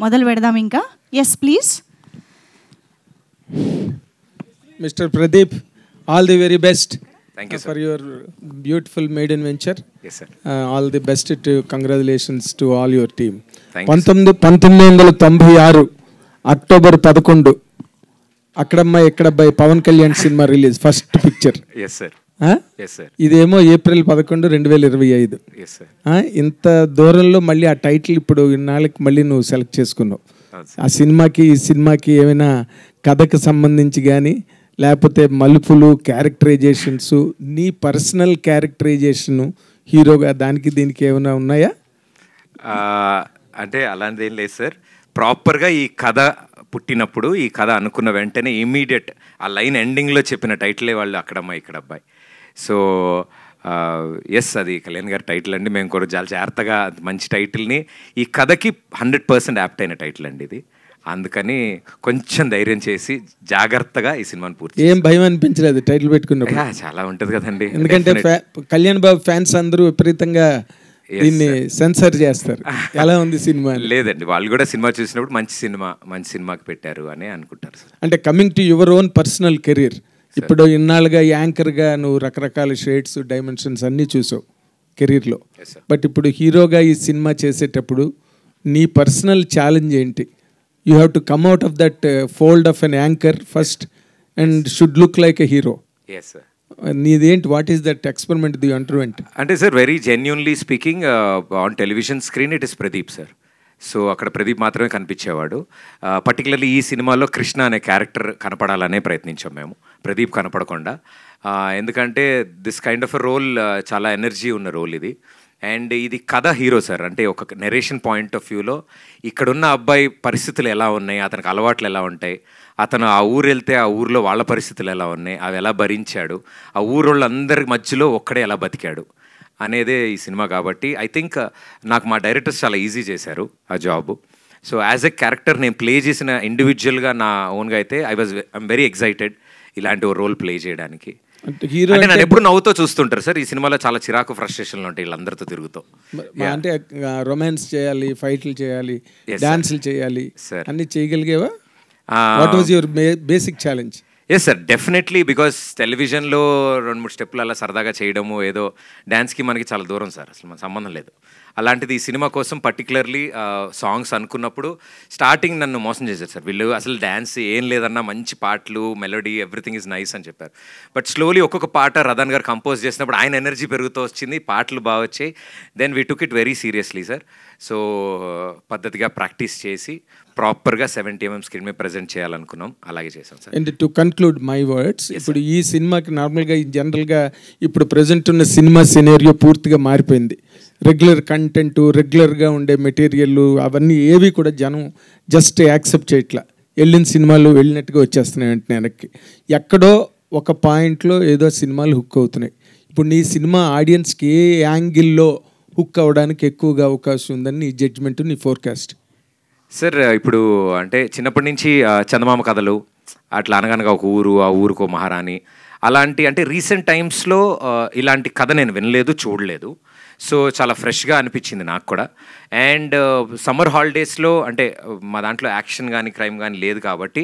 మొదలు పెడదాం ఇంకా. Yes please. Mr. Pradeep, all the very best. Thank you, sir. For your beautiful maiden venture. Yes, sir. All the best to congratulations to all your team. Thank you, sir. 1996 October 11 అక్కడమ్మ ఎక్కడబ్బాయి Pavan Kalyan cinema release, first picture. Yes, sir. Yes, sir. ఇదేమో April 11, 2025. Yes, sir. ఇంత దూరంలో మళ్ళీ ఆ title ఇప్పుడు ఇన్నాళ్ళకి మళ్ళీ నువ్వు సెలెక్ట్ చేసుకున్నావు. ఆ సినిమాకి ఈ సినిమాకి ఏమైనా కథకు సంబంధించి కానీ లేకపోతే మలుపులు, క్యారెక్టరైజేషన్స్, నీ పర్సనల్ క్యారెక్టరైజేషను హీరోగా దానికి దీనికి ఏమైనా ఉన్నాయా? అంటే అలాంటిది ఏం లేదు సార్. ప్రాపర్గా ఈ కథ పుట్టినప్పుడు, ఈ కథ అనుకున్న వెంటనే ఇమీడియట్ ఆ లైన్ ఎండింగ్లో చెప్పిన టైటిలే వాళ్ళు అక్కడమ్మ ఇక్కడ అబ్బాయి. సో ఎస్, అది కళ్యాణ్ గారి టైటిల్ అండి. మేము కూడా చాలా జాగ్రత్తగా మంచి టైటిల్ని, ఈ కథకి 100% యాప్ట్ అయిన టైటిల్ అండి ఇది. అందుకని కొంచెం ధైర్యం చేసి జాగ్రత్తగా ఈ సినిమాని పూర్తి. ఏం భయం అనిపించలేదు టైటిల్ పెట్టుకున్నప్పుడు? చాలా ఉంటుంది కదండి, ఎందుకంటే కళ్యాణ్ బాబు ఫ్యాన్స్ అందరూ విపరీతంగా దీన్ని సెన్సర్ చేస్తారు. ఎలా ఉంది సినిమా? లేదండి, వాళ్ళు కూడా సినిమా చూసినప్పుడు మంచి సినిమాకి పెట్టారు అని అనుకుంటారు సార్. అంటే coming to your own personal career, ఇప్పుడు ఇన్నాళ్ళుగా యాంకర్గా నువ్వు రకరకాల షేడ్స్, డైమెన్షన్స్ అన్నీ చూసావు కెరీర్లో. బట్ ఇప్పుడు హీరోగా ఈ సినిమా చేసేటప్పుడు నీ పర్సనల్ ఛాలెంజ్ ఏంటి? You have to come out of that fold of an anchor first and should look like a hero. Yes sir. నీదేంటి, what is that experiment the underwent? అంటే sir, very genuinely speaking, on television screen it is Pradeep sir. So అక్కడ ప్రదీప్ మాత్రమే కనిపించేవాడు. Particularly ఈ సినిమాలో కృష్ణ అనే character కనపడాలనే ప్రయత్నించాం మేము, ప్రదీప్ కనపడకుండా. ఎందుకంటే this kind of a role చాలా ఎనర్జీ ఉన్న రోల్ ఇది. అండ్ ఇది కథ హీరో సార్. అంటే ఒక నెరేషన్ పాయింట్ ఆఫ్ వ్యూలో ఇక్కడున్న అబ్బాయి పరిస్థితులు ఎలా ఉన్నాయి, అతనికి అలవాట్లు ఎలా ఉంటాయి, అతను ఆ ఊరు వెళ్తే ఆ ఊరిలో వాళ్ళ పరిస్థితులు ఎలా ఉన్నాయి, అవి ఎలా భరించాడు, ఆ ఊరోళ్ళందరి మధ్యలో ఒక్కడే ఎలా బతికాడు అనేదే ఈ సినిమా. కాబట్టి ఐ థింక్ నాకు మా డైరెక్టర్స్ చాలా ఈజీ చేశారు ఆ job. So as a character నేను ప్లే చేసిన ఇండివిజువల్గా నా ఓన్గా అయితే ఐఎమ్ వెరీ ఎక్సైటెడ్ ఇలాంటి ఓ రోల్ ప్లే చేయడానికి. హీరో అంటే నన్ను ఎప్పుడు నవ్వుతో చూస్తుంటారు సార్. ఈ సినిమాలో చాలా చిరాకు, ఫ్రస్ట్రేషన్లు ఉంటాయి వీళ్ళందరితో తిరుగుతూ. అంటే రొమాన్స్ చేయాలి, ఫైట్లు చేయాలి, డాన్సులు చేయాలి, అన్ని చేయగలిగేవా? What was your basic challenge? Yes sir, definitely. Because టెలివిజన్లో 2-3 స్టెప్పులు అలా సరదాగా చేయడము, ఏదో డ్యాన్స్కి మనకి చాలా దూరం సార్, అసలు మన సంబంధం లేదు. అలాంటిది ఈ సినిమా కోసం పర్టికులర్లీ సాంగ్స్ అనుకున్నప్పుడు స్టార్టింగ్ నన్ను మోసం చేశారు సార్ వీళ్ళు. అసలు డ్యాన్స్ ఏం లేదన్నా, మంచి పాటలు, మెలోడీ, ఎవ్రీథింగ్ ఈజ్ నైస్ అని చెప్పారు. బట్ స్లోలీ ఒక్కొక్క పాట రదన్ గారు కంపోజ్ చేసినప్పుడు ఆయన ఎనర్జీ పెరుగుతూ వచ్చింది, పాటలు బాగా వచ్చాయి. Then we took it very seriously sir. So పద్ధతిగా ప్రాక్టీస్ చేసి ప్రాపర్గా 70mm స్క్రీన్ మీద ప్రజెంట్ చేయాలనుకున్నాం, అలాగే చేసాం sir. And to conclude my words, ఇప్పుడు ఈ సినిమాకి నార్మల్గా జనరల్గా ఇప్పుడు ప్రజెంట్ ఉన్న సినిమా సినేరియో పూర్తిగా మారిపోయింది. రెగ్యులర్ కంటెంట్, రెగ్యులర్గా ఉండే మెటీరియల్, అవన్నీ ఏవి కూడా జనం జస్ట్ యాక్సెప్ట్ చేయట్లా. వెళ్ళిన సినిమాలు వెళ్ళినట్టుగా వచ్చేస్తున్నాయి వెంటనే వెనక్కి. ఎక్కడో ఒక పాయింట్లో ఏదో సినిమాలు హుక్ అవుతున్నాయి. ఇప్పుడు నీ సినిమా ఆడియన్స్కి ఏ యాంగిల్లో హుక్ అవ్వడానికి ఎక్కువగా అవకాశం ఉందని నీ జడ్జ్మెంట్, నీ ఫోర్కాస్ట్? సార్ ఇప్పుడు అంటే చిన్నప్పటి నుంచి చందమామ కథలు, అట్లా అనగనగా ఒక ఊరు, ఆ ఊరుకో మహారాణి, అలాంటి అంటే రీసెంట్ టైమ్స్లో ఇలాంటి కథ నేను వినలేదు, చూడలేదు. సో చాలా ఫ్రెష్గా అనిపించింది నాకు కూడా. అండ్ సమ్మర్ హాలిడేస్లో అంటే మా దాంట్లో యాక్షన్ కానీ క్రైమ్ కానీ లేదు కాబట్టి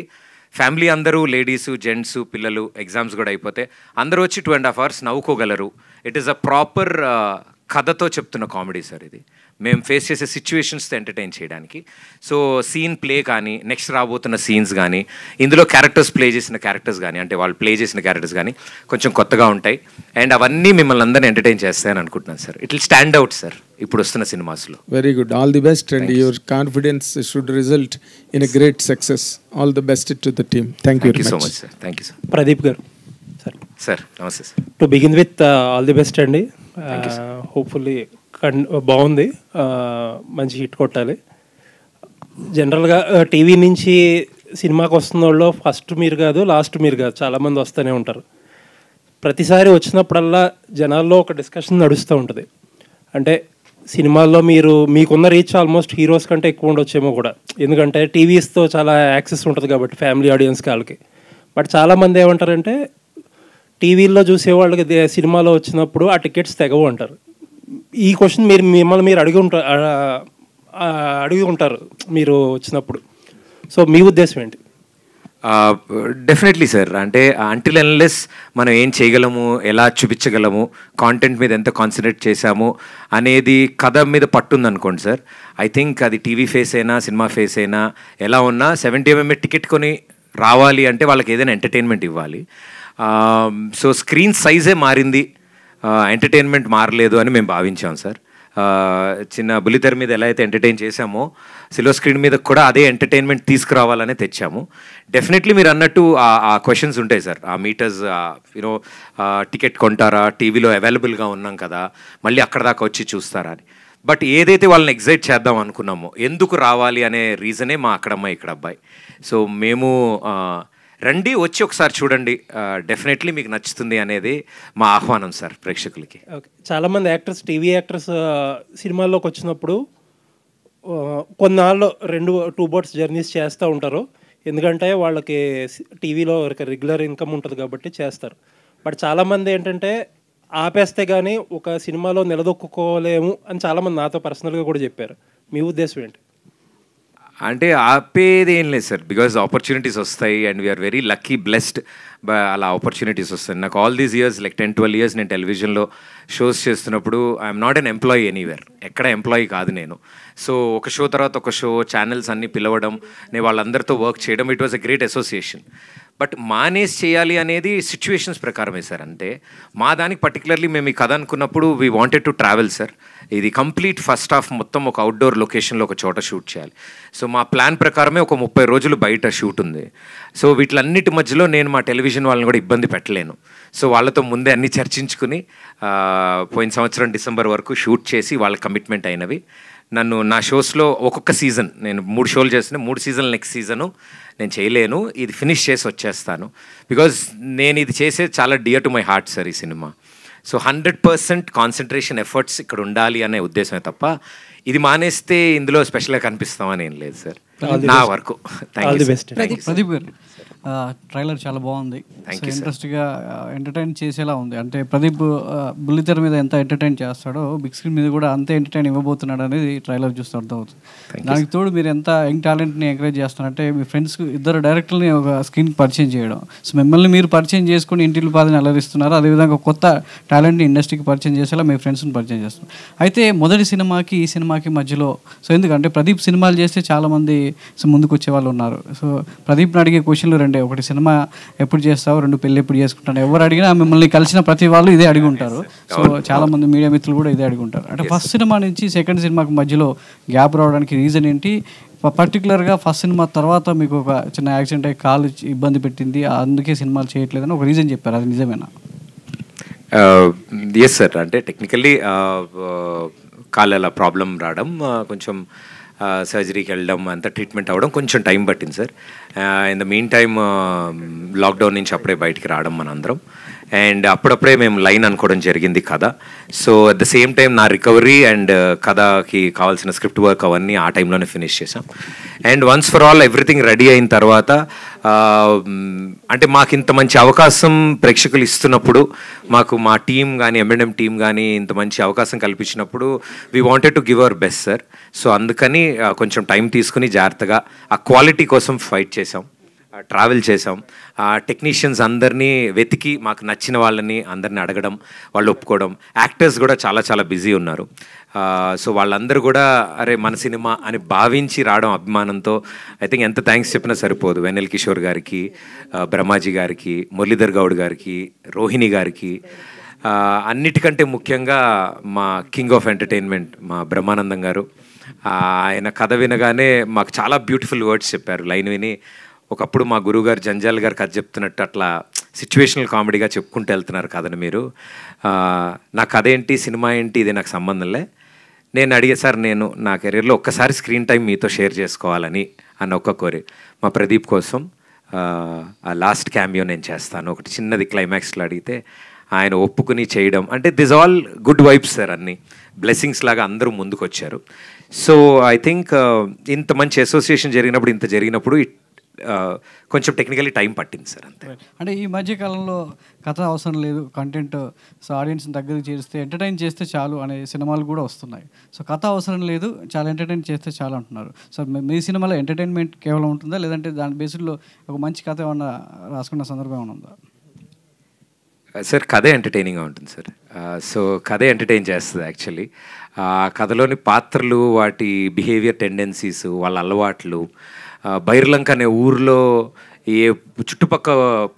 ఫ్యామిలీ అందరూ, లేడీసు, జెంట్స్, పిల్లలు, ఎగ్జామ్స్ కూడా అయిపోతే అందరూ వచ్చి 2.5 hours నవ్వుకోగలరు. ఇట్ ఈస్ అ ప్రాపర్ కథతో చెప్తున్న కామెడీ సార్ ఇది. మేము ఫేస్ చేసే సిచ్యువేషన్స్తో ఎంటర్టైన్ చేయడానికి. సో సీన్ ప్లే కానీ, నెక్స్ట్ రాబోతున్న సీన్స్ కానీ, ఇందులో క్యారెక్టర్స్ ప్లే చేసిన క్యారెక్టర్స్ కానీ, అంటే వాళ్ళు ప్లే చేసిన క్యారెక్టర్స్ కానీ కొంచెం కొత్తగా ఉంటాయి. అండ్ అవన్నీ మిమ్మల్ని అందరినీ ఎంటర్టైన్ చేస్తాయని అనుకుంటున్నాను sir. It will stand out sir ఇప్పుడు వస్తున్న సినిమాస్లో. Very good, all the best. And your confidence should result in a great success. All the best to the team. Thank you so much sir. Thank you sir. Pradeep garu sir నమస్తే sir. To begin with all the best అండి. Hopefully బాగుంది, మంచి hit కొట్టాలి. జనరల్గా TV నుంచి సినిమాకి వస్తున్న వాళ్ళు ఫస్ట్ మీరు కాదు, లాస్ట్ మీరు కాదు, చాలామంది వస్తూనే ఉంటారు. ప్రతిసారి వచ్చినప్పుడల్లా జనాల్లో ఒక డిస్కషన్ నడుస్తూ ఉంటుంది. అంటే సినిమాల్లో మీకున్న రీచ్ ఆల్మోస్ట్ హీరోస్ కంటే ఎక్కువ ఉండొచ్చేమో కూడా, ఎందుకంటే టీవీస్తో చాలా యాక్సెస్ ఉంటుంది కాబట్టి ఫ్యామిలీ ఆడియన్స్కి వాళ్ళకి. బట్ చాలామంది ఏమంటారంటే టీవీల్లో చూసేవాళ్ళకి సినిమాలో వచ్చినప్పుడు ఆ టికెట్స్ తెగవు అంటారు. ఈ క్వశ్చన్ మిమ్మల్ని మీరు అడిగి ఉంటారు మీరు వచ్చినప్పుడు. సో మీ ఉద్దేశం ఏంటి? Definitely sir. అంటే అంటిల్ అన్లెస్ మనం ఏం చేయగలము, ఎలా చూపించగలము, కాంటెంట్ మీద ఎంత కాన్సన్ట్రేట్ చేశాము అనేది కథ మీద పట్టుందనుకోండి సార్, ఐ థింక్ అది టీవీ ఫేస్ అయినా సినిమా ఫేస్ అయినా ఎలా ఉన్నా 70mm టికెట్ కొని రావాలి అంటే వాళ్ళకి ఏదైనా ఎంటర్టైన్మెంట్ ఇవ్వాలి. సో స్క్రీన్ సైజే మారింది, ఎంటర్టైన్మెంట్ మారలేదు అని మేము భావించాం సార్. చిన్న బుల్లితెర మీద ఎలా అయితే ఎంటర్టైన్ చేశామో సిల్వర్ స్క్రీన్ మీద కూడా అదే ఎంటర్టైన్మెంట్ తీసుకురావాలనే తెచ్చాము. డెఫినెట్లీ మీరు అన్నట్టు ఆ క్వశ్చన్స్ ఉంటాయి సార్. ఆ మీటర్స్ యూనో టికెట్ కొంటారా, టీవీలో అవైలబుల్గా ఉన్నాం కదా, మళ్ళీ అక్కడ దాకా వచ్చి చూస్తారా అని. బట్ ఏదైతే వాళ్ళని ఎగ్జైట్ చేద్దాం అనుకున్నామో, ఎందుకు రావాలి అనే రీజనే మా అక్కడమ్మాయి ఇక్కడ అబ్బాయి. సో మేము రండి, వచ్చి ఒకసారి చూడండి, డెఫినెట్లీ మీకు నచ్చుతుంది అనేది మా ఆహ్వానం సార్ ప్రేక్షకులకి. ఓకే, చాలామంది యాక్టర్స్, టీవీ యాక్టర్స్ సినిమాల్లోకి వచ్చినప్పుడు కొన్నాళ్ళు 2 బోట్స్ జర్నీస్ చేస్తూ ఉంటారు. ఎందుకంటే వాళ్ళకి టీవీలో రెగ్యులర్ ఇన్కమ్ ఉంటుంది కాబట్టి చేస్తారు. బట్ చాలామంది ఏంటంటే ఆపేస్తే కానీ ఒక సినిమాలో నిలదొక్కుకోలేము అని చాలామంది నాతో పర్సనల్గా కూడా చెప్పారు. మీ ఉద్దేశం ఏంటి? అంటే ఆపేది ఏం లేదు సార్, బికాజ్ ఆపర్చునిటీస్ వస్తాయి and we're very lucky, blessed. అలా ఆపర్చునిటీస్ వస్తాయి. నాకు all these years like 10-12 years నేను టెలివిజన్లో షోస్ చేస్తున్నప్పుడు I'm not an employee anywhere, ఎక్కడ ఎంప్లాయీ కాదు నేను. సో ఒక షో తర్వాత ఒక షో, ఛానల్స్ అన్నీ పిలవడం, నేను వాళ్ళందరితో వర్క్ చేయడం, it was a great association. But manage చేయాలి అనేది సిచ్యువేషన్స్ ప్రకారమే సార్. అంటే మా దానికి పర్టికులర్లీ మేము ఈ కథ అనుకున్నప్పుడు we wanted to travel sir. ఇది కంప్లీట్ ఫస్ట్ హాఫ్ మొత్తం ఒక అవుట్డోర్ లొకేషన్లో ఒక చోట షూట్ చేయాలి. సో మా ప్లాన్ ప్రకారమే ఒక 30 రోజులు బయట షూట్ ఉంది. సో వీటిలన్నిటి మధ్యలో నేను మా టెలివిజన్ వాళ్ళని కూడా ఇబ్బంది పెట్టలేను. సో వాళ్ళతో ముందే అన్నీ చర్చించుకుని పోయిన సంవత్సరం డిసెంబర్ వరకు షూట్ చేసి వాళ్ళ కమిట్మెంట్ అయినవి. నన్ను నా షోస్లో ఒక్కొక్క సీజన్, నేను 3 షోలు చేసిన 3 సీజన్లు నెక్స్ట్ సీజను నేను చేయలేను, ఇది ఫినిష్ చేసి వచ్చేస్తాను. బికాజ్ నేను ఇది చేసేది చాలా dear to my heart sir ఈ సినిమా. సో 100% కాన్సన్ట్రేషన్ ఎఫర్ట్స్ ఇక్కడ ఉండాలి అనే ఉద్దేశమే తప్ప ఇది మానేస్తే ఇందులో స్పెషల్గా కనిపిస్తామని ఏం లేదు సార్. నా వరకు. ప్రదీప్ గారు, ట్రైలర్ చాలా బాగుంది, ఇంట్రెస్ట్గా ఎంటర్టైన్ చేసేలా ఉంది. అంటే ప్రదీప్ బుల్లితెర మీద ఎంత ఎంటర్టైన్ చేస్తాడో బిగ్ స్క్రీన్ మీద కూడా అంతే ఎంటర్టైన్ ఇవ్వబోతున్నాడు అనేది ట్రైలర్ చూస్తే అర్థమవుతుంది. దానికి తోడు మీరు ఎంత యంగ్ టాలెంట్ని ఎంకరేజ్ చేస్తున్నారంటే మీ ఫ్రెండ్స్ 2 డైరెక్టర్ని ఒక స్క్రీన్కి పరిచయం చేయడం, సో మిమ్మల్ని మీరు పరిచయం చేసుకుని ఇంటిల్లి పాదని అలరిస్తున్నారు. అదేవిధంగా కొత్త టాలెంట్ని ఇండస్ట్రీకి పరిచయం చేసేలా మీ ఫ్రెండ్స్ని పరిచయం చేస్తున్నారు. అయితే మొదటి సినిమాకి ఈ సినిమాకి మధ్యలో సో ఎందుకంటే ప్రదీప్ సినిమాలు చేస్తే చాలామంది ముందుకు వచ్చే వాళ్ళు ఉన్నారు. సో ప్రదీప్ని అడిగే క్వశ్చన్లు 2. ఒకటి, సినిమా ఎప్పుడు చేస్తావు, 2 పెళ్ళి ఎప్పుడు చేసుకుంటాను. ఎవరు అడిగినా మిమ్మల్ని కలిసిన ప్రతి వాళ్ళు ఇదే అడిగి ఉంటారు. సో చాలామంది మీడియా మిత్రులు కూడా ఇదే అడిగి ఉంటారు. అంటే ఫస్ట్ సినిమా నుంచి సెకండ్ సినిమాకి మధ్యలో గ్యాప్ రావడానికి రీజన్ ఏంటి? పర్టికులర్గా ఫస్ట్ సినిమా తర్వాత మీకు ఒక చిన్న యాక్సిడెంట్ అయ్యి కాలు ఇబ్బంది పెట్టింది, అందుకే సినిమాలు చేయట్లేదని ఒక రీజన్ చెప్పారు, అది నిజమేనా? Yes sir. అంటే టెక్నికల్లీ కాలు అలా ప్రాబ్లం రావడం, కొంచెం సర్జరీకి వెళ్ళడం, అంతా ట్రీట్మెంట్ అవ్వడం కొంచెం టైం పట్టింది sir. In the mean time lockdown నుంచి అప్పుడే బయటికి రావడం మనందరం, అండ్ అప్పుడప్పుడే మేము లైన్ అనుకోవడం జరిగింది కథ. So at the same time నా రికవరీ అండ్ కథకి కావాల్సిన స్క్రిప్ట్ వర్క్ అవన్నీ ఆ టైంలోనే ఫినిష్ చేసాం. And once for all everything ready అయిన తర్వాత అంటే మాకు ఇంత మంచి అవకాశం ప్రేక్షకులు ఇస్తున్నప్పుడు, మాకు మా టీం కానీ M&M టీం కానీ ఇంత మంచి అవకాశం కల్పించినప్పుడు we wanted to give our best sir. So అందుకని కొంచెం టైం తీసుకుని జాగ్రత్తగా ఆ క్వాలిటీ కోసం ఫైట్ చేసాం, ట్రావెల్ చేసాం. టెక్నీషియన్స్ అందరినీ వెతికి మాకు నచ్చిన వాళ్ళని అందరినీ అడగడం, వాళ్ళు ఒప్పుకోవడం. యాక్టర్స్ కూడా చాలా చాలా బిజీ ఉన్నారు. సో వాళ్ళందరూ కూడా అరే మన సినిమా అని భావించి రావడం అభిమానంతో. ఐ థింక్ ఎంత థ్యాంక్స్ చెప్పినా సరిపోదు. వెన్నెల కిషోర్ గారికి, బ్రహ్మాజీ గారికి, మురళీధర్ గౌడ్ గారికి, రోహిణి గారికి, అన్నిటికంటే ముఖ్యంగా మా కింగ్ ఆఫ్ ఎంటర్టైన్మెంట్ మా బ్రహ్మానందం గారు. ఆయన కథ వినగానే మాకు చాలా బ్యూటిఫుల్ వర్డ్స్ చెప్పారు. లైన్ విని ఒకప్పుడు మా గురువుగారు జంజాల్ గారు కథ చెప్తున్నట్టు అట్లా సిచ్యువేషనల్ కామెడీగా చెప్పుకుంటూ వెళ్తున్నారు కథని మీరు. నా కథ ఏంటి, సినిమా ఏంటి, ఇది నాకు సంబంధంలే. నేను అడిగే సార్, నేను నా కెరీర్లో ఒక్కసారి స్క్రీన్ టైం మీతో షేర్ చేసుకోవాలని అన్న ఒక్క కోరి. మా ప్రదీప్ కోసం ఆ లాస్ట్ క్యామియో నేను చేస్తాను, ఒకటి చిన్నది క్లైమాక్స్లో అడిగితే ఆయన ఒప్పుకుని చేయడం. అంటే this all good vibes sir, అన్నీ బ్లెస్సింగ్స్ లాగా అందరూ ముందుకు వచ్చారు. సో ఐ థింక్ ఇంత మంచి అసోసియేషన్ జరిగినప్పుడు, ఇంత జరిగినప్పుడు కొంచెం టెక్నికలీ టైం పట్టింది సార్ అంతే. అంటే ఈ మధ్య కాలంలో కథ అవసరం లేదు, కంటెంట్ సో ఆడియన్స్ని దగ్గరికి చేస్తే ఎంటర్టైన్ చేస్తే చాలు అనే సినిమాలు కూడా వస్తున్నాయి. సో కథ అవసరం లేదు, చాలా ఎంటర్టైన్ చేస్తే చాలు అంటున్నారు. సో మీ సినిమాలో ఎంటర్టైన్మెంట్ కేవలం ఉంటుందా, లేదంటే దాని బేస్డ్లో ఒక మంచి కథ ఏమన్నా రాసుకున్న సందర్భం ఏమైనా ఉందా? సార్ కథే ఎంటర్టైనింగ్గా ఉంటుంది సార్. సో కథే ఎంటర్టైన్ చేస్తుంది యాక్చువల్లీ. ఆ కథలోని పాత్రలు, వాటి బిహేవియర్ టెండెన్సీస్, వాళ్ళ అలవాట్లు, బైర్లంక అనే ఊరిలో ఏ చుట్టుపక్క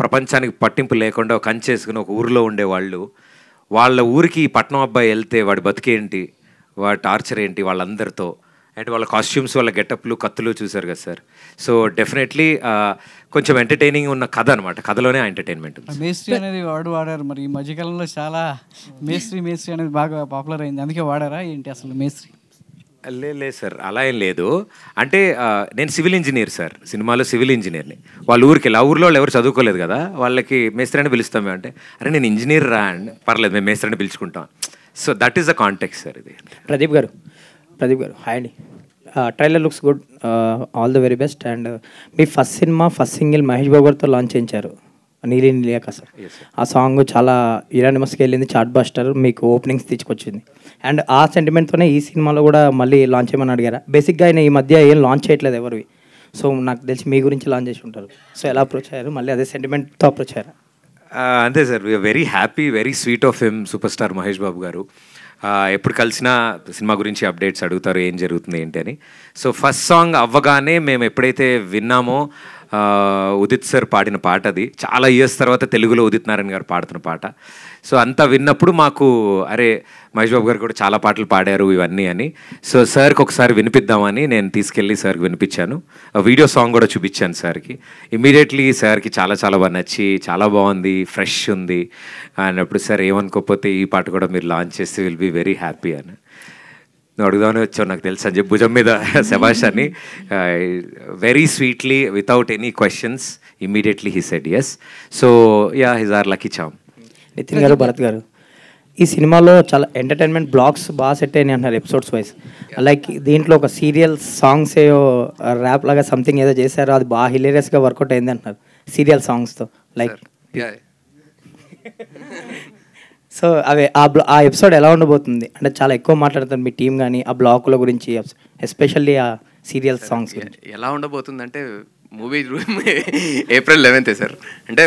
ప్రపంచానికి పట్టింపు లేకుండా కంచేసుకుని ఒక ఊరిలో ఉండేవాళ్ళు, వాళ్ళ ఊరికి పట్నం అబ్బాయి వెళ్తే వాడి బతికేంటి, వాడి టార్చర్ ఏంటి వాళ్ళందరితో, అంటే వాళ్ళ కాస్ట్యూమ్స్, వాళ్ళ గెటప్లు, కత్తులు చూసారు కదా సార్. సో డెఫినెట్లీ కొంచెం ఎంటర్టైనింగ్ ఉన్న కథ అనమాట. కథలోనే ఎంటర్టైన్మెంట్. మేస్త్రీ అనేది వాడారు మరి ఈ మధ్యకాలంలో, చాలా మేస్త్రీ అనేది బాగా పాపులర్ అయింది, అందుకే వాడారా ఏంటి అసలు మేస్త్రీ? లేదు సార్, అలా ఏం లేదు. అంటే నేను సివిల్ ఇంజనీర్ సార్, సినిమాలో సివిల్ ఇంజనీర్ని. వాళ్ళ ఊరికి వెళ్ళి, ఆ ఊరిలో వాళ్ళు ఎవరు చదువుకోలేదు కదా, వాళ్ళకి మేస్త్రి అని పిలుస్తాం మేము. అంటే అరే నేను ఇంజనీర్ రా అండి, పర్లేదు మేము మేస్త్రి అని పిలుచుకుంటాం. So that is the context sir ఇది. ప్రదీప్ గారు హాయ్ అండి. Trailer looks good, all the very best. And మీ ఫస్ట్ సింగిల్ మహేష్ బాబు గారితో లాంచ్ చేయించారు, నీలి నీలియాక సార్. ఆ సాంగ్ చాలా యునానిమస్గా వెళ్ళింది, చార్ట్ బస్టర్, మీకు ఓపెనింగ్స్ తీసుకొచ్చింది. అండ్ ఆ సెంటిమెంట్తోనే ఈ సినిమాలో కూడా మళ్ళీ లాంచ్ చేయమని అడిగారా? బేసిక్గా ఆయన ఈ మధ్య ఏం లాంచ్ చేయట్లేదు ఎవరివి, సో నాకు తెలిసి మీ గురించి లాంచ్ చేసి ఉంటారు. సో ఎలా అప్రోచ్ అయ్యారు, మళ్ళీ అదే సెంటిమెంట్తో అప్రోచ్ అయ్యారా? అంతే sir, we're very happy, very sweet of him, super star Mahesh Babu garu. ఎప్పుడు కలిసినా సినిమా గురించి అప్డేట్స్ అడుగుతారు, ఏం జరుగుతుంది ఏంటి అని. సో ఫస్ట్ సాంగ్ అవ్వగానే మేము ఎప్పుడైతే విన్నామో, ఉదిత్ సార్ పాడిన పాట, అది చాలా ఇయర్స్ తర్వాత తెలుగులో ఉదిత్ నారాయణ గారు పాడుతున్న పాట. సో అంతా విన్నప్పుడు మాకు అరే మహేష్ బాబు గారు కూడా చాలా పాటలు పాడారు ఇవన్నీ అని. సో సార్కి ఒకసారి వినిపిద్దామని నేను తీసుకెళ్ళి సార్కి వినిపించాను, వీడియో సాంగ్ కూడా చూపించాను సార్కి. ఇమీడియట్లీ సార్కి చాలా చాలా బాగా నచ్చి, చాలా బాగుంది, ఫ్రెష్ ఉంది అన్నప్పుడు, సార్ ఏమనుకోకపోతే ఈ పాట కూడా మీరు లాంచ్ చేస్తే విల్ బీ వెరీ హ్యాపీ అని నువ్వు అడుగుదామని వచ్చావు, నాకు తెలుసు అని చెప్పి భుజం మీద శభాష్ అని very sweetly without any questions immediately he said yes. So yeah his are lucky charm. Nitin గారు, భరత్ గారు, ఈ సినిమాలో చాలా ఎంటర్టైన్మెంట్ బ్లాగ్స్ బాగా సెట్ అయినాయి అంటున్నారు ఎపిసోడ్స్ వైజ్. లైక్ దీంట్లో ఒక సీరియల్ సాంగ్స్ ఏదో ర్యాప్ లాగా సంథింగ్ ఏదో చేశారో, అది బాగా హిలేరియస్గా వర్కౌట్ అయింది అంటున్నారు సీరియల్ సాంగ్స్తో. లైక్ సో అవి ఆ ఎపిసోడ్ ఎలా ఉండబోతుంది అంటే, చాలా ఎక్కువ మాట్లాడుతారు మీ టీం కానీ ఆ బ్లాకుల గురించి, ఎస్పెషల్లీ ఆ సీరియల్ సాంగ్స్ ఎలా ఉండబోతుందంటే, మూవీ April 11th సార్. అంటే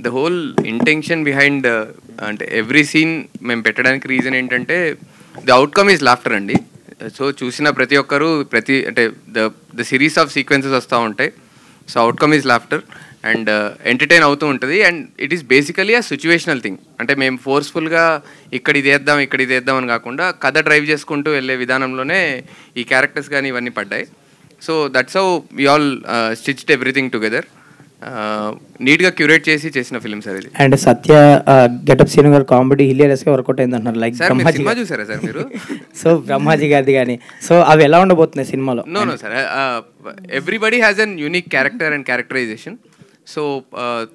ద హోల్ ఇంటెన్షన్ బిహైండ్, అంటే ఎవ్రీ సీన్ మేము పెట్టడానికి రీజన్ ఏంటంటే, ది అవుట్కమ్ ఈజ్ లాఫ్టర్ అండి. సో చూసిన ప్రతి ఒక్కరు అంటే ద సిరీస్ ఆఫ్ సీక్వెన్సెస్ వస్తూ ఉంటాయి. So outcome is laughter and entertain అవుతూ ఉంటుంది. And it is basically a situational thing. అంటే మేము ఫోర్స్ఫుల్గా ఇక్కడ ఇది వేద్దాం అని కాకుండా, కథ డ్రైవ్ చేసుకుంటూ వెళ్ళే విధానంలోనే ఈ క్యారెక్టర్స్ కానీ ఇవన్నీ పడ్డాయి. So that's how we all stitched everything together. నీట్గా క్యూరేట్ చేసిన ఫిల్మ్ సార్ ఇది. అండ్ సత్య గెటప్ సీన్ గారు కామెడీ హిలేరియస్గా వర్కౌట్ అయింది అంటున్నారు. లైక్ సినిమా చూసారా సార్ మీరు? సో బ్రహ్మాజీ గారిది కానీ, సో అవి ఎలా ఉండబోతున్నాయి సినిమాలో? No sir, everybody has an unique character and characterisation. So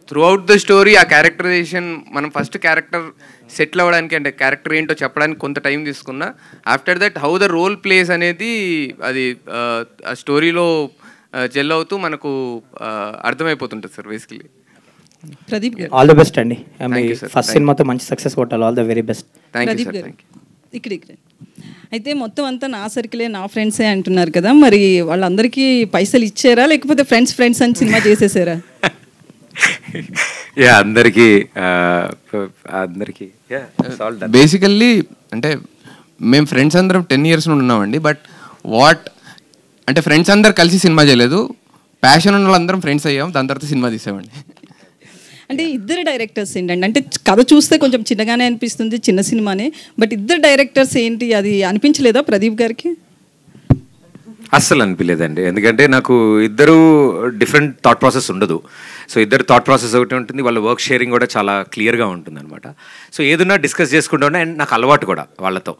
throughout the story ఆ క్యారెక్టరైజేషన్, మనం ఫస్ట్ క్యారెక్టర్ సెటిల్ అవ్వడానికి, అంటే క్యారెక్టర్ ఏంటో చెప్పడానికి కొంత టైం తీసుకున్నా, after that how the role plays అనేది అది ఆ స్టోరీలో జెల్ అవుతూ మనకు అర్థమైపోతుంటుంది sir basically. Pradeep all the best అండి, ఫస్ట్ సినిమాతో మంచి సక్సెస్ కొట్టాలి. All the very best. Thank you sir. ఇక్కడ అయితే మొత్తం అంతా నా సర్కిలే, నా ఫ్రెండ్సే అంటున్నారు కదా, మరి వాళ్ళందరికీ పైసలు ఇచ్చారా, లేకపోతే ఫ్రెండ్స్ అని సినిమా చేసేసారా? అందరికీ బేసికల్లీ అంటే మేము ఫ్రెండ్స్ అందరం 10 years నుండి ఉన్నామండి. బట్ అంటే ఫ్రెండ్స్ అందరు కలిసి సినిమా చేయలేదు, ప్యాషన్ ఉన్న వాళ్ళందరం ఫ్రెండ్స్ అయ్యాం, దాని తర్వాత సినిమా తీసామండి. అంటే ఇద్దరు డైరెక్టర్స్ ఏంటంటే, అంటే కథ చూస్తే కొంచెం చిన్నగానే అనిపిస్తుంది, చిన్న సినిమానే, బట్ ఇద్దరు డైరెక్టర్స్ ఏంటి, అది అనిపించలేదా ప్రదీప్ గారికి? అస్సలు అనిపించలేదండి, ఎందుకంటే నాకు ఇద్దరు డిఫరెంట్ థాట్ ప్రాసెస్ ఉండదు. సో ఇద్దరు థాట్ ప్రాసెస్ ఒకటి ఉంటుంది, వాళ్ళ వర్క్ షేరింగ్ కూడా చాలా క్లియర్గా ఉంటుంది అనమాట. సో ఏదన్నా డిస్కస్ చేసుకుంటూనే, అండ్ నాకు అలవాటు కూడా వాళ్ళతో.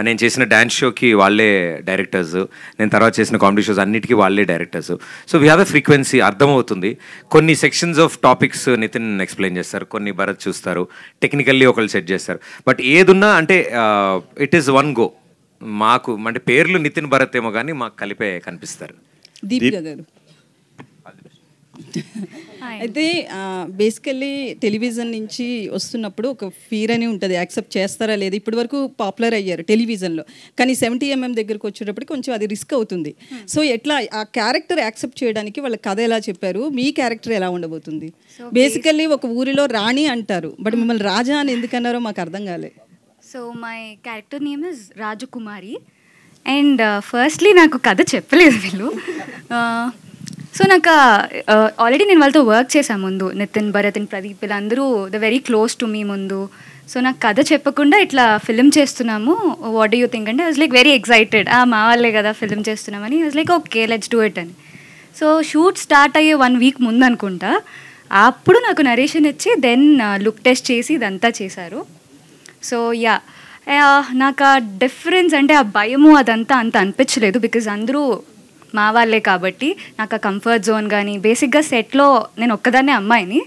నేను చేసిన డ్యాన్స్ షోకి వాళ్ళే డైరెక్టర్స్, నేను తర్వాత చేసిన కామెడీ షోస్ అన్నిటికీ వాళ్ళే directors. So we have a frequency, అర్థమవుతుంది. కొన్ని sections of topics Nitin explain చేస్తారు, కొన్ని భరత్ చూస్తారు, టెక్నికల్లీ ఒకళ్ళు సెట్ చేస్తారు. బట్ ఏదున్నా అంటే ఇట్ ఈస్ వన్ గో. మాకు అంటే పేర్లు నితిన్ భరత్ ఏమో కానీ మాకు కలిపే కనిపిస్తారు. దీపిక గారు అయితే బేసికల్లీ టెలివిజన్ నుంచి వస్తున్నప్పుడు ఒక ఫీర్ అని ఉంటుంది, యాక్సెప్ట్ చేస్తారా లేదా. ఇప్పటి వరకు పాపులర్ అయ్యారు టెలివిజన్లో, కానీ 70mm దగ్గరకు వచ్చేటప్పటికి కొంచెం అది రిస్క్ అవుతుంది. సో ఎట్లా ఆ క్యారెక్టర్ యాక్సెప్ట్ చేయడానికి వాళ్ళ కథ ఎలా చెప్పారు, మీ క్యారెక్టర్ ఎలా ఉండబోతుంది? బేసికల్లీ ఒక ఊరిలో రాణి అంటారు, బట్ మిమ్మల్ని రాజా అని ఎందుకన్నారో మాకు అర్థం కాలే. So my character name is Rajakumari. And firstly నాకు కథ చెప్పలేదు వీళ్ళు. సో నాకు ఆల్రెడీ నేను వాళ్ళతో వర్క్ చేశాను ముందు, నితిన్, భరత్ అండ్ ప్రదీప్ వీళ్ళందరూ the very close to me ముందు. సో నాకు కథ చెప్పకుండా ఇట్లా ఫిల్మ్ చేస్తున్నాము, వాట్ డూ యూ థింక్ అంటే I was like very excited. మా వాళ్ళే కదా ఫిల్మ్ చేస్తున్నామని. I was like okay let's do it అని. సో షూట్ స్టార్ట్ అయ్యే 1 వీక్ ముందు అనుకుంటా, అప్పుడు నాకు నరేషన్ ఇచ్చి దెన్ లుక్ టెస్ట్ చేసి ఇదంతా చేశారు. సో నాకు ఆ డిఫరెన్స్ అంటే ఆ భయము అదంతా అంత అనిపించలేదు, బికాజ్ అందరూ మా వాళ్ళే కాబట్టి. నాకు ఆ కంఫర్ట్ జోన్ కానీ, బేసిక్గా సెట్లో నేను ఒక్కదాన్నే అమ్మాయిని,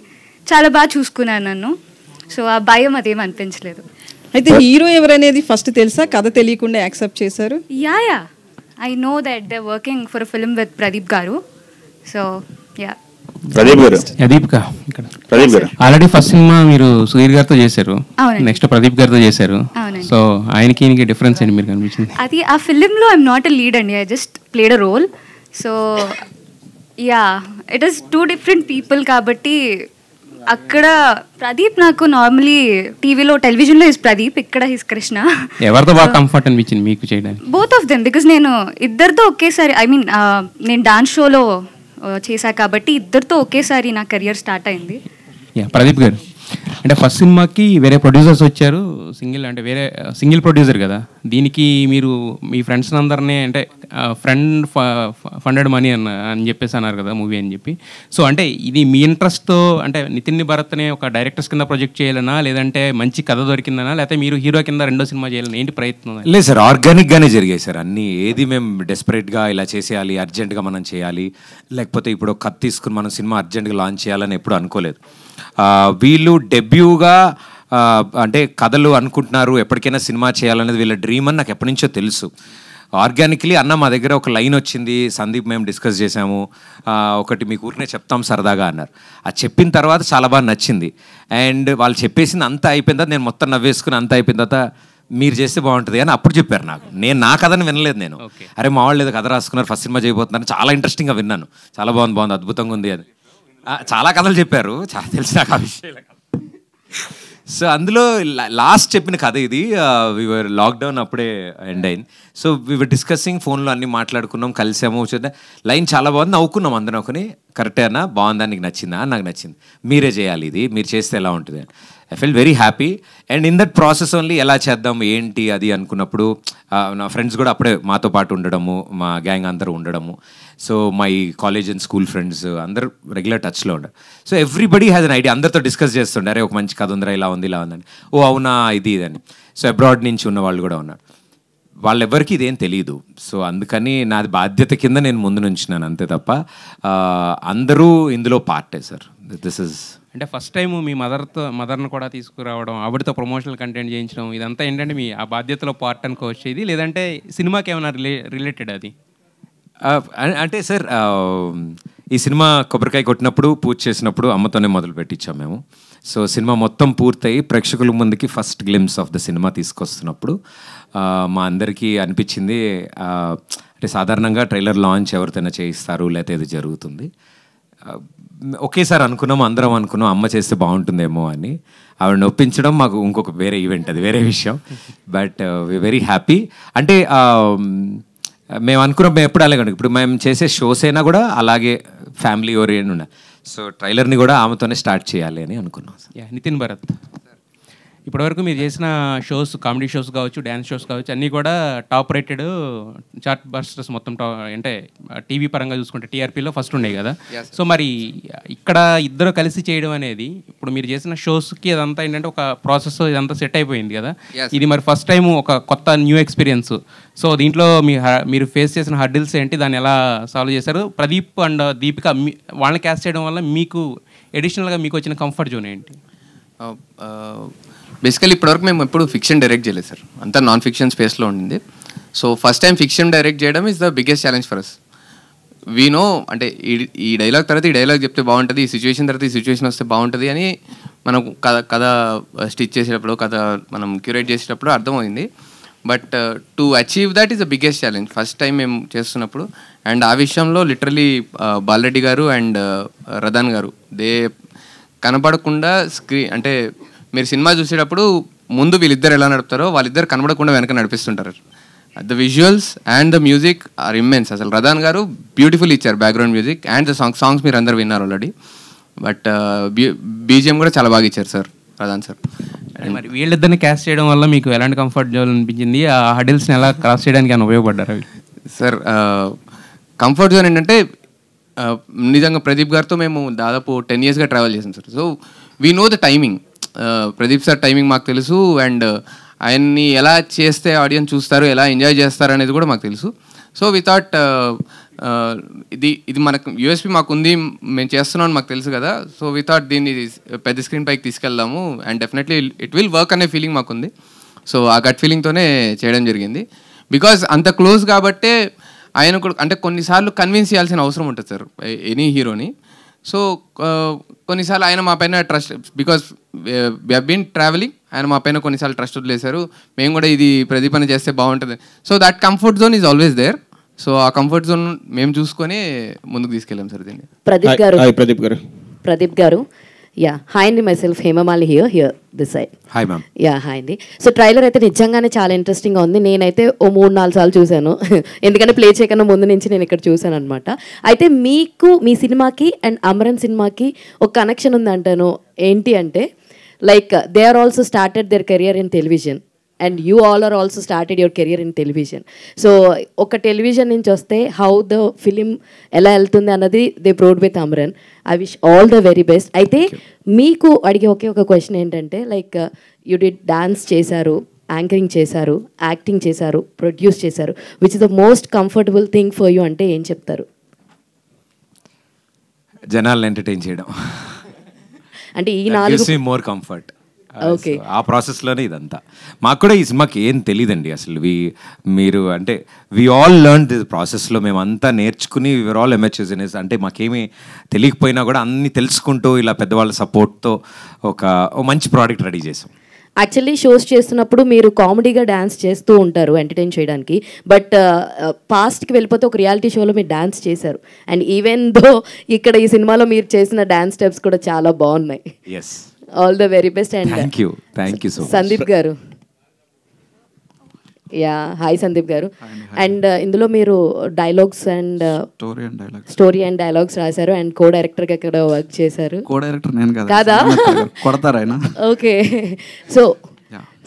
చాలా బాగా చూసుకున్నాను నన్ను. సో ఆ భయం అదేం అనిపించలేదు. అయితే హీరో ఎవరనేది ఫస్ట్ తెలుసా, కథ తెలియకుండా యాక్సెప్ట్ చేశారు? Yeah I know that they working for film with Pradeep గారు. సో ప్రదీప్ గారు, ప్రదీప్ గారు ఆల్రెడీ ఫస్ట్ సినిమా మీరు సుధీర్ గారితో చేశారు, నెక్స్ట్ ప్రదీప్ గారితో చేశారు. సో ఆయనకి ఈయనకి డిఫరెన్స్ ఏంటి మీరు కనిపించింది? అది ఆ ఫిలింలో ఐఎమ్ నాట్ ఎ లీడ్ అండి, I just played a role. So it is 2 different people కాబట్టి అక్కడ ప్రదీప్ నాకు నార్మలీ టీవీలో టెలివిజన్లో హిస్ ప్రదీప్, ఇక్కడ హిస్ కృష్ణ. ఎవరితో బాగా కంఫర్ట్ అనిపించింది మీకు చేయడానికి? బోత్ ఆఫ్ దెమ్, బికాజ్ నేను ఇద్దరితో ఒకేసారి ఐ మీన్ నేను డాన్స్ షోలో చేశా కాబట్టి ఇద్దరితో ఒకేసారి నా కెరియర్ స్టార్ట్ అయింది. ప్రదీప్ గారు అంటే ఫస్ట్ సినిమాకి వేరే ప్రొడ్యూసర్స్ వచ్చారు, వేరే సింగిల్ ప్రొడ్యూసర్ కదా. దీనికి మీరు మీ ఫ్రెండ్స్ అందరినీ అంటే ఫ్రెండ్ ఫండెడ్ మనీ అని చెప్పేసి అన్నారు కదా మూవీ అని చెప్పి. సో అంటే ఇది మీ ఇంట్రెస్ట్తో అంటే నితిన్ భరత్ని ఒక డైరెక్టర్స్ కింద ప్రొజెక్ట్ చేయాలనా, లేదంటే మంచి కథ దొరికిందనా, లేకపోతే మీరు హీరో కింద 2వ సినిమా చేయాలని ఏంటి ప్రయత్నం? లేదు సార్, ఆర్గానిక్గానే జరిగాయి సార్ అన్నీ. ఏది మేము డెస్పరేట్గా ఇలా చేసేయాలి, అర్జెంటుగా మనం చేయాలి, లేకపోతే ఇప్పుడు కథ తీసుకుని మనం సినిమా అర్జెంటుగా లాంచ్ చేయాలని ఎప్పుడు అనుకోలేదు. వీళ్ళు డెబ్యూగా అంటే కథలు అనుకుంటున్నారు, ఎప్పటికైనా సినిమా చేయాలనేది వీళ్ళ డ్రీమ్ అని నాకు ఎప్పటి నుంచో తెలుసు. ఆర్గానిక్లీ అన్న మా దగ్గర ఒక లైన్ వచ్చింది, సందీప్ మేము డిస్కస్ చేసాము, ఒకటి మీకు ఊరినే చెప్తాం సరదాగా అన్నారు. అది చెప్పిన తర్వాత చాలా బాగా నచ్చింది. అండ్ వాళ్ళు చెప్పేసింది అంతా అయిపోయిన తర్వాత నేను మొత్తం నవ్వేసుకుని అంతా అయిపోయిన తర్వాత మీరు చేస్తే బాగుంటుంది అని అప్పుడు చెప్పారు నాకు. నా కథని వినలేదు నేను. అరే మా వాళ్ళు ఏదో కథ రాసుకున్నారు, ఫస్ట్ సినిమా చేయబోతున్నారు, చాలా ఇంట్రెస్టింగ్గా విన్నాను, చాలా బాగుంది అద్భుతంగా ఉంది అని. చాలా కథలు చెప్పారు, చాలా తెలిసి నాకు ఆ విషయాలు. సో అందులో లాస్ట్ చెప్పిన కథ ఇది. వీవర్ లాక్డౌన్ అప్పుడే ఎండ్ అయింది. సో వీవర్ డిస్కసింగ్, ఫోన్లో అన్నీ మాట్లాడుకున్నాం, కలిసాము, లైన్ చాలా బాగుంది, నవ్వుకున్నాం అందరం. ఒకని కరెక్టే అన్న, బాగుందా, నీకు నచ్చిందా? నాకు నచ్చింది, మీరే చేయాలి, ఇది మీరు చేస్తే ఎలా ఉంటుంది. I feel very happy. And in that process only ఎలా చేద్దాం ఏంటి అది అనుకున్నప్పుడు నా ఫ్రెండ్స్ కూడా అప్పుడే మాతో పాటు ఉండడము, మా గ్యాంగ్ అందరూ ఉండడము. So my college and school friends అందరూ రెగ్యులర్ టచ్లో ఉండరు. So everybody has an idea, అందరితో డిస్కస్ చేస్తుండే, అరే ఒక మంచి కథ ఉందిరా, ఇలా ఉంది ఇలా ఉందని. ఓ అవునా ఇది అని. సో అబ్రాడ్ నుంచి ఉన్న వాళ్ళు కూడా ఉన్నారు, వాళ్ళెవ్వరికి ఇదేం తెలియదు. సో అందుకని నాది బాధ్యత కింద నేను ముందు నుంచినాను అంతే తప్ప అందరూ ఇందులో పార్టే సార్. దిస్ ఇస్ అంటే ఫస్ట్ టైం మీ మదర్ని కూడా తీసుకురావడం, ఆవిడతో ప్రమోషనల్ కంటెంట్ చేయించడం, ఇదంతా ఏంటంటే మీ ఆ బాధ్యతలో పార్ట్ అనుకోవచ్చు ఇది, లేదంటే సినిమాకి ఏమైనా రిలేటెడ్ అది? అంటే సార్ ఈ సినిమా కొబ్బరికాయ కొట్టినప్పుడు, పూజ చేసినప్పుడు అమ్మతోనే మొదలు పెట్టించాం మేము. సో సినిమా మొత్తం పూర్తయి ప్రేక్షకుల ముందుకి first glimpse of the cinema తీసుకొస్తున్నప్పుడు మా అందరికీ అనిపించింది, అంటే సాధారణంగా ట్రైలర్ లాంచ్ ఎవరితోనే చేయిస్తారు, లేకపోతే ఇది జరుగుతుంది. ఒకేసారి అనుకున్నాం, అందరం అనుకున్నాం అమ్మ చేస్తే బాగుంటుందేమో అని. ఆవిడని ఒప్పించడం మాకు ఇంకొక వేరే ఈవెంట్, అది వేరే విషయం. But we very happy. అంటే మేము అనుకున్నాం, మేము ఎప్పుడు అలాగే ఇప్పుడు మేము చేసే షోస్ అయినా కూడా అలాగే ఫ్యామిలీ ఓరియంటెడ్ ఉండాలి. సో ట్రైలర్ని కూడా ఆమెతోనే స్టార్ట్ చేయాలి అని అనుకున్నాం. నితిన్ భరత్, ఇప్పటివరకు మీరు చేసిన షోస్, కామెడీ షోస్ కావచ్చు, డ్యాన్స్ షోస్ కావచ్చు, అన్నీ కూడా టాప్ రేటెడ్ చార్ట్ బస్టర్స్ మొత్తం అంటే టీవీ పరంగా చూసుకుంటే టీఆర్పీలో ఫస్ట్ ఉన్నాయి కదా. సో మరి ఇక్కడ ఇద్దరు కలిసి చేయడం అనేది, ఇప్పుడు మీరు చేసిన షోస్కి అదంతా ఏంటంటే ఒక ప్రాసెస్ ఇదంతా సెట్ అయిపోయింది కదా. ఇది మరి ఫస్ట్ టైం ఒక కొత్త న్యూ ఎక్స్పీరియన్స్. సో దీంట్లో మీరు ఫేస్ చేసిన హర్డిల్స్ ఏంటి, దాన్ని ఎలా సాల్వ్ చేశారు? ప్రదీప్ అండ్ దీపిక వాళ్ళని క్యాస్ట్ చేయడం వల్ల మీకు ఎడిషనల్గా మీకు వచ్చిన కంఫర్ట్ జోన్ ఏంటి? బేసికలీ ఇప్పటివరకు మేము ఎప్పుడు ఫిక్షన్ డైరెక్ట్ చేయలేదు సార్, అంతా నాన్ ఫిక్షన్ స్పేస్లో ఉండింది. So first time fiction direct చేయడం is the biggest challenge for us. We know అంటే ఈ డైలాగ్ తర్వాత ఈ డైలాగ్ చెప్తే బాగుంటుంది, ఈ సిచ్యువేషన్ తర్వాత ఈ సిచ్యువేషన్ వస్తే బాగుంటుంది అని మనం కథ స్టిచ్ చేసేటప్పుడు, కథ మనం క్యూరేట్ చేసేటప్పుడు అర్థమైంది. But to achieve that is the biggest challenge first time మేము చేస్తున్నప్పుడు. అండ్ ఆ విషయంలో లిటరలీ బాలరెడ్డి గారు అండ్ రదాన్ గారు కనపడకుండా అంటే మీరు సినిమా చూసేటప్పుడు ముందు వీళ్ళిద్దరు ఎలా నడుపుతారో వాళ్ళిద్దరు కనబడకుండా వెనక నడిపిస్తుంటారు. The visuals and the music are immense. అసలు రదాన్ గారు బ్యూటిఫుల్ ఇచ్చారు background music and the songs మీరు అందరు విన్నారు ఆల్రెడీ. బట్ బీజిఎం కూడా చాలా బాగా ఇచ్చారు సార్, రదాన్ సార్. మరి వీళ్ళిద్దరిని క్యాస్ట్ చేయడం వల్ల మీకు ఎలాంటి కంఫర్ట్ జోన్ అనిపించింది? ఆ హడిల్స్ని ఎలా క్రాస్ చేయడానికి అని ఉపయోగపడ్డారు సార్? కంఫర్ట్ జోన్ ఏంటంటే నిజంగా ప్రదీప్ గారితో మేము దాదాపు 10 yearsగా ట్రావెల్ చేసాం sir. So we know the timing. Pradeep sir timing మాకు తెలుసు అండ్ ఆయన్ని ఎలా చేస్తే ఆడియన్స్ చూస్తారు, ఎలా ఎంజాయ్ చేస్తారు అనేది కూడా మాకు తెలుసు. సో వి థాట్ ఇది మనకు యూఎస్పీ మాకు ఉంది, మేము చేస్తున్నాం మాకు తెలుసు కదా. సో వి థాట్ దీన్ని పెద్ద స్క్రీన్ పైకి తీసుకెళ్దాము and definitely it will work అనే ఫీలింగ్ మాకుంది. సో ఆ గట్ ఫీలింగ్తోనే చేయడం జరిగింది. బికాజ్ అంత క్లోజ్ కాబట్టే ఆయన కూడా అంటే కొన్నిసార్లు కన్విన్స్ చేయాల్సిన అవసరం ఉంటుంది సార్ ఎనీ హీరోని. సో కొన్నిసార్లు ఆయన మా పైన trust, because we have been travelling, ఆయన మా పైన కొన్నిసార్లు ట్రస్ట్ వదిలేశారు. మేము కూడా ఇది ప్రదీపన చేస్తే బాగుంటుంది. So that comfort zone is always there. So ఆ కంఫర్ట్ జోన్ మేము చూసుకొని ముందుకు తీసుకెళ్ళాం సార్ దీన్ని. ప్రదీప్ గారు యా హాయ్ అండి, myself Hemamali here this side. Hi ma'am. Yeah hi అండి. సో ట్రైలర్ అయితే నిజంగానే చాలా ఇంట్రెస్టింగ్గా ఉంది. నేనైతే ఓ 3-4 సార్లు చూశాను, ఎందుకంటే ప్లే చేయకన్నా ముందు నుంచి నేను ఇక్కడ చూశాను అనమాట. అయితే మీకు మీ సినిమాకి అండ్ అమరన్ సినిమాకి ఒక కనెక్షన్ ఉంది అంటాను. ఏంటి అంటే like they are also started their career in television and you all are also started your career in television. So ఒక టెలివిజన్ నుంచి వస్తే హౌ ద ఫిలిం ఎలా వెళ్తుంది అన్నది they proved with Amaran. I wish all the very best. అయితే మీకు అడిగే ఒక క్వశ్చన్ ఏంటంటే లైక్ యూ డిడ్ డాన్స్ చేశారు, యాంకరింగ్ చేశారు, యాక్టింగ్ చేశారు, ప్రొడ్యూస్ చేశారు. Which is the most comfortable thing for you అంటే ఏం చెప్తారు? జనాలను ఎంటర్టైన్ చేయడం అంటే ఈ 4 మోర్ కంఫర్ట్. ఆ ప్రాసెస్లోనే ఇదంతా. మాకు కూడా ఈ సినిమాకి ఏం తెలియదండి అసలు. మీరు అంటే వీ ఆల్ లెర్న్ దిస్ ప్రాసెస్లో. మేమంతా నేర్చుకుని వీఆర్ ఆల్ ఎమర్చర్స్ ఇన్. అంటే మాకేమీ తెలియకపోయినా కూడా అన్ని తెలుసుకుంటూ ఇలా పెద్దవాళ్ళ సపోర్ట్తో ఒక మంచి ప్రోడక్ట్ రెడీ చేసాం. యాక్చువల్లీ షోస్ చేస్తున్నప్పుడు మీరు కామెడీగా డ్యాన్స్ చేస్తూ ఉంటారు ఎంటర్టైన్ చేయడానికి. బట్ పాస్ట్కి వెళ్ళిపోతే ఒక రియాలిటీ షోలో మీరు డ్యాన్స్ చేశారు. అండ్ ఈవెన్ దో ఇక్కడ ఈ సినిమాలో మీరు చేసిన డ్యాన్స్ స్టెప్స్ కూడా చాలా బాగున్నాయి. All the very best. And thank you so much. Sandeep గారు యా హాయ్ సందీప్ గారు. అండ్ ఇందులో మీరు dialogues and story and dialogues రాశారు అండ్ కో డైరెక్టర్గా ఇక్కడ వర్క్ చేశారు. కో డైరెక్టర్ నేను కాదా? ఓకే.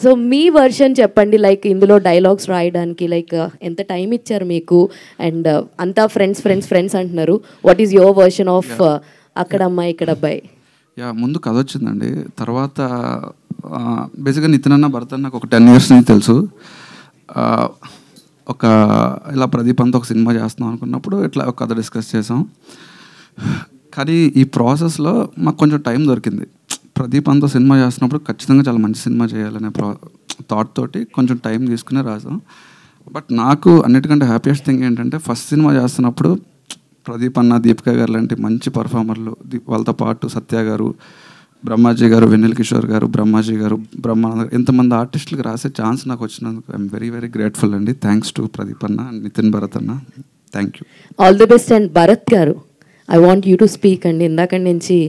సో మీ వర్షన్ చెప్పండి. లైక్ ఇందులో డైలాగ్స్ రాయడానికి లైక్ ఎంత టైం ఇచ్చారు మీకు? అండ్ అంతా ఫ్రెండ్స్ అంటున్నారు. What is your version of అక్కడ అమ్మాయి ఇక్కడ అబ్బాయి? ముందు కథ వచ్చిందండి. తర్వాత బేసిక్గా నితిన్ అన్న భరత్ అన్న నాకు ఒక 10 years నుంచి తెలుసు. ఇలా ప్రదీప్ అంతా ఒక సినిమా చేస్తున్నాం అనుకున్నప్పుడు ఇట్లా ఒక కథ డిస్కస్ చేసాం. కానీ ఈ ప్రాసెస్లో మాకు కొంచెం టైం దొరికింది. ప్రదీప్ అంతా సినిమా చేస్తున్నప్పుడు ఖచ్చితంగా చాలా మంచి సినిమా చేయాలనే థాట్ తోటి కొంచెం టైం తీసుకునే రాసాం. బట్ నాకు అన్నిటికంటే హ్యాపీయెస్ట్ థింగ్ ఏంటంటే ఫస్ట్ సినిమా చేస్తున్నప్పుడు ప్రదీప్ అన్న, దీపిక గారు లాంటి మంచి పర్ఫార్మర్లు, వాళ్ళతో పాటు సత్య గారు, బ్రహ్మాజీ గారు, వెన్నెల కిషోర్ గారు, బ్రహ్మాజీ గారు, బ్రహ్మానంద గారు, ఇంతమంది ఆర్టిస్టులకు రాసే ఛాన్స్ నాకు వచ్చినందుకు ఐఎమ్ వెరీ వెరీ గ్రేట్ఫుల్ అండి. థ్యాంక్స్ టు ప్రదీప్ అన్న, నితిన్, భరత్ అన్న. Thank you. All the best. And Bharath garu I want you to speak అండి. ఇందాక నుంచి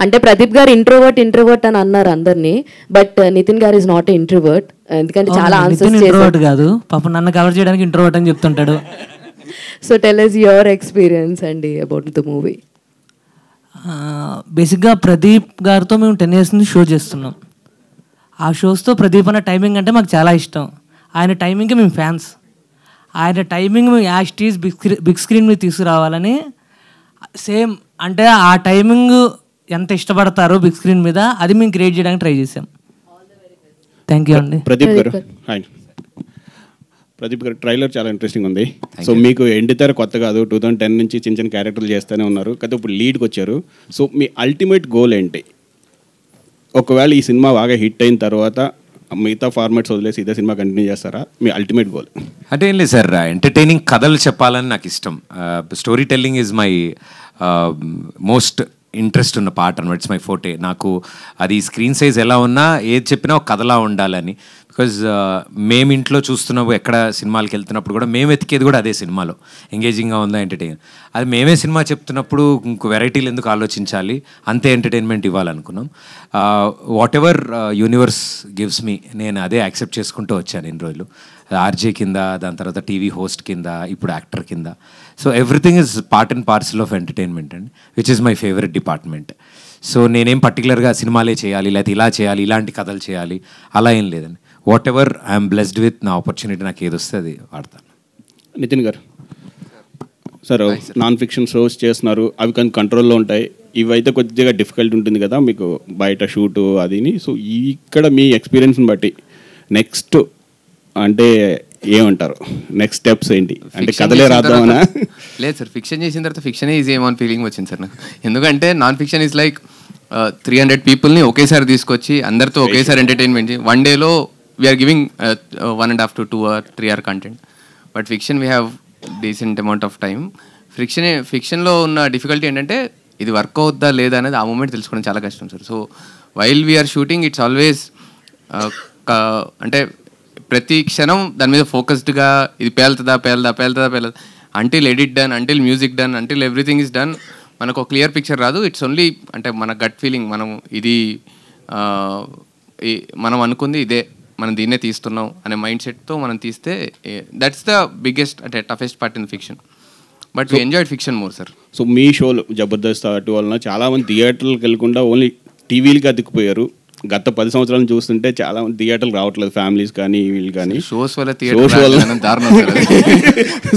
అంటే ప్రదీప్ గారు ఇంట్రోవర్ట్ అని అన్నారు అందరినీ. బట్ నితిన్ గారు ఇస్ నాట్ ఇంట్రోవర్ట్. ఎందుకంటే చాలా ఆన్సర్స్ చేశారు. కాదు పాపం నన్ను కవర్ చేయడానికి ఇంట్రోవర్ట్ అని చెప్తుంటాడు. So tell us your experience అండి అబౌట్ ద మూవీ. బేసిక్గా ప్రదీప్ గారితో మేము 10 years నుంచి షో చేస్తున్నాం. ఆ షోస్తో ప్రదీప్ అన్న టైమింగ్ అంటే మాకు చాలా ఇష్టం. ఆయన టైమింగ్కి మేము ఫ్యాన్స్. ఆయన టైమింగ్ మేము యాస్టీస్ బిగ్ స్క్రీన్ మీద తీసుకురావాలని సేమ్ అంటే ఆ టైమింగ్ ఎంత ఇష్టపడతారో బిగ్ స్క్రీన్ మీద అది మేము క్రియేట్ చేయడానికి ట్రై చేసాం. థ్యాంక్ యూ అండి. ప్రదీప్ గారు హాయ్. ప్రదీప్ గారు ట్రైలర్ చాలా ఇంట్రెస్టింగ్ ఉంది. సో మీకు ఎండితెర కొత్త కాదు, 2010 నుంచి చిన్న క్యారెక్టర్లు చేస్తూనే ఉన్నారు కదా, ఇప్పుడు లీడ్కి వచ్చారు. సో మీ అల్టిమేట్ గోల్ ఏంటి? ఒకవేళ ఈ సినిమా బాగా హిట్ అయిన తర్వాత మిగతా ఫార్మాట్స్ వదిలేసి ఇదే సినిమా కంటిన్యూ చేస్తారా? మీ అల్టిమేట్ గోల్ అంటే ఏం లేదు సార్, ఎంటర్టైనింగ్ కథలు చెప్పాలని నాకు ఇష్టం. Story telling is my most interest ఉన్న పార్ట్ అనమాట. It's my ఫోటే. నాకు అది స్క్రీన్ సైజ్ ఎలా ఉన్నా ఏది చెప్పినా ఒక కథలా ఉండాలని. బికాజ్ మేము ఇంట్లో చూస్తున్నప్పుడు ఎక్కడ సినిమాలకు వెళ్తున్నప్పుడు కూడా మేము వెతికేది కూడా అదే సినిమాలో ఎంగేజింగ్గా ఉందా, ఎంటర్టైన్. అది మేమే సినిమా చెప్తున్నప్పుడు ఇంకో వెరైటీలు ఎందుకు ఆలోచించాలి, అంతే ఎంటర్టైన్మెంట్ ఇవ్వాలనుకున్నాం. Whatever universe gives me, నేను అదే యాక్సెప్ట్ చేసుకుంటూ వచ్చాను ఇన్ని రోజులు. ఆర్జే కింద, దాని తర్వాత టీవీ హోస్ట్ కింద, ఇప్పుడు యాక్టర్ కింద. So everything is part and parcel of entertainment అండి, which is my favourite department. So నేనేం పర్టికులర్గా సినిమాలే చేయాలి, లేకపోతే ఇలా చేయాలి, ఇలాంటి కథలు చేయాలి, అలా ఏం లేదండి. What ever I'm blessed with, నా ఆపర్చునిటీ నాకు ఏది వస్తే అది వాడతాను. నితిన్ గారు సార్, నాన్ ఫిక్షన్ షోస్ చేస్తున్నారు, అవి కొంచెం కంట్రోల్లో ఉంటాయి. ఇవైతే కొద్దిగా డిఫికల్ట్ ఉంటుంది కదా మీకు బయట షూటు అదిని. సో ఇక్కడ మీ ఎక్స్పీరియన్స్ని బట్టి నెక్స్ట్ అంటే ఏమంటారు, నెక్స్ట్ స్టెప్స్ ఏంటి? అంటే కథలే రాద్దామనా? లేదు సార్, ఫిక్షన్ చేసిన తర్వాత ఫిక్షనే ఈజీ ఏమో అని ఫీలింగ్ వచ్చింది సార్ నాకు. ఎందుకంటే నాన్ ఫిక్షన్ ఈజ్ లైక్ 300 పీపుల్ని ఒకేసారి తీసుకొచ్చి అందరితో ఒకేసారి ఎంటర్టైన్మెంట్ వన్ డేలో we're giving 1.5 to 2 or 3 hour content. But fiction we have decent amount of time. ఫిక్షన్లో ఉన్న డిఫికల్టీ ఏంటంటే ఇది వర్క్ అవుద్దా లేదా అనేది ఆ మూమెంట్ తెలుసుకోవడం చాలా కష్టం sir. So while we're shooting it's always అంటే ప్రతి క్షణం దాని మీద ఫోకస్డ్గా ఇది పేలుతుందా until edit done, until music done, until everything is done మనకు ఒక క్లియర్ పిక్చర్ రాదు. ఇట్స్ ఓన్లీ అంటే మన గట్ ఫీలింగ్, మనం ఇది మనం అనుకుంది ఇదే, మనం దీన్నే తీస్తున్నాం అనే మైండ్ సెట్తో మనం తీస్తే దట్స్ ద బిగ్గెస్ట్ అంటే toughest part in fiction. But we enjoyed fiction more sir. So మీ షోలు జబర్దస్త్ అటు వలన చాలామంది థియేటర్లకు వెళ్ళకుండా ఓన్లీ టీవీలకి అతుక్కుపోయారు. గత 10 సంవత్సరాలు చూస్తుంటే చాలా మంది థియేటర్లు రావట్లేదు, ఫ్యామిలీస్ కానీ వీళ్ళు కానీ. షోస్ వల్ల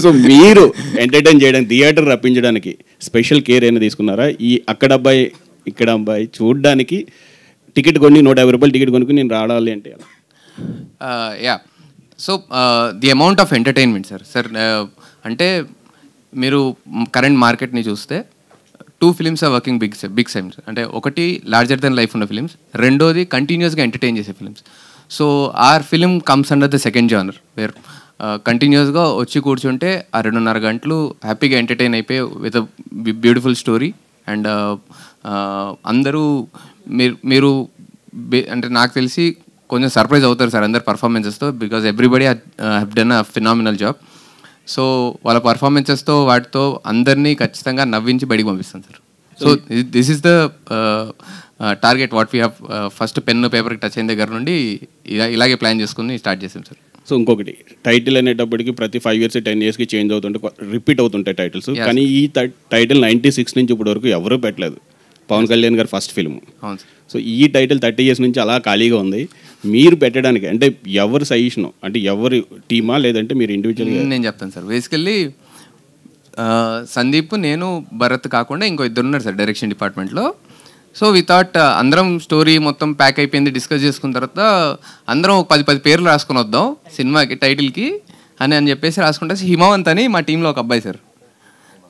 సో మీరు ఎంటర్టైన్ చేయడానికి, థియేటర్ రప్పించడానికి స్పెషల్ కేర్ అయినా తీసుకున్నారా? ఈ అక్కడ అబ్బాయి ఇక్కడ అబ్బాయి చూడడానికి టికెట్ కొని 150 రూపాయలు టికెట్ కొనుక్కుని నేను రావాలి అంటే yeah. So the amount of entertainment sir అంటే మీరు కరెంట్ మార్కెట్ని చూస్తే 2 films are working big times. అంటే ఒకటి లార్జర్ దెన్ లైఫ్ ఉన్న ఫిలిమ్స్, రెండోది కంటిన్యూస్గా ఎంటర్టైన్ చేసే films. So our film comes under the second genre where కంటిన్యూస్గా వచ్చి కూర్చుంటే ఆ 2.5 గంటలు హ్యాపీగా ఎంటర్టైన్ అయిపోయి with a beautiful story. And అందరూ మీరు అంటే నాకు తెలిసి కొంచెం సర్ప్రైజ్ అవుతారు సార్ అందరు పర్ఫార్మెన్సెస్తో, because everybody have done a phenomenal job. So వాళ్ళ పర్ఫార్మెన్సెస్తో వాటితో అందరినీ ఖచ్చితంగా నవ్వించి బయటికి పంపిస్తాను sir. So this is the target what we have. First pen పేపర్కి టచ్ అయిన దగ్గర నుండి ఇలాగే ప్లాన్ చేసుకుని స్టార్ట్ చేసాం సార్. సో ఇంకొకటి, టైటిల్ అనేటప్పటికి ప్రతి 5 years 10 yearsకి చేంజ్ అవుతుంటే రిపీట్ అవుతుంటాయి టైటిల్స్. కానీ ఈ టైటిల్ 96 నుంచి ఇప్పటి వరకు ఎవరూ పెట్టలేదు. పవన్ కళ్యాణ్ గారు ఫస్ట్ ఫిల్మ్. సో ఈ టైటిల్ 30 years నుంచి అలా ఖాళీగా ఉంది. మీరు పెట్టడానికి అంటే ఎవరు సజెషన్, అంటే ఎవరి టీమా లేదంటే మీరు ఇండివిజువల్గా? నేను చెప్తాను సార్. బేసికల్లీ సందీప్, నేను, భరత్ కాకుండా ఇంకో 2 ఉన్నారు సార్ డైరెక్షన్ డిపార్ట్మెంట్లో. సో వి థాట్ అందరం స్టోరీ మొత్తం ప్యాక్ అయిపోయింది, డిస్కస్ చేసుకున్న తర్వాత అందరం ఒక 10 పేర్లు రాసుకొని వద్దాం సినిమాకి టైటిల్కి అని చెప్పేసి రాసుకుంటే హిమవంత్ అని మా టీంలో ఒక అబ్బాయి సార్.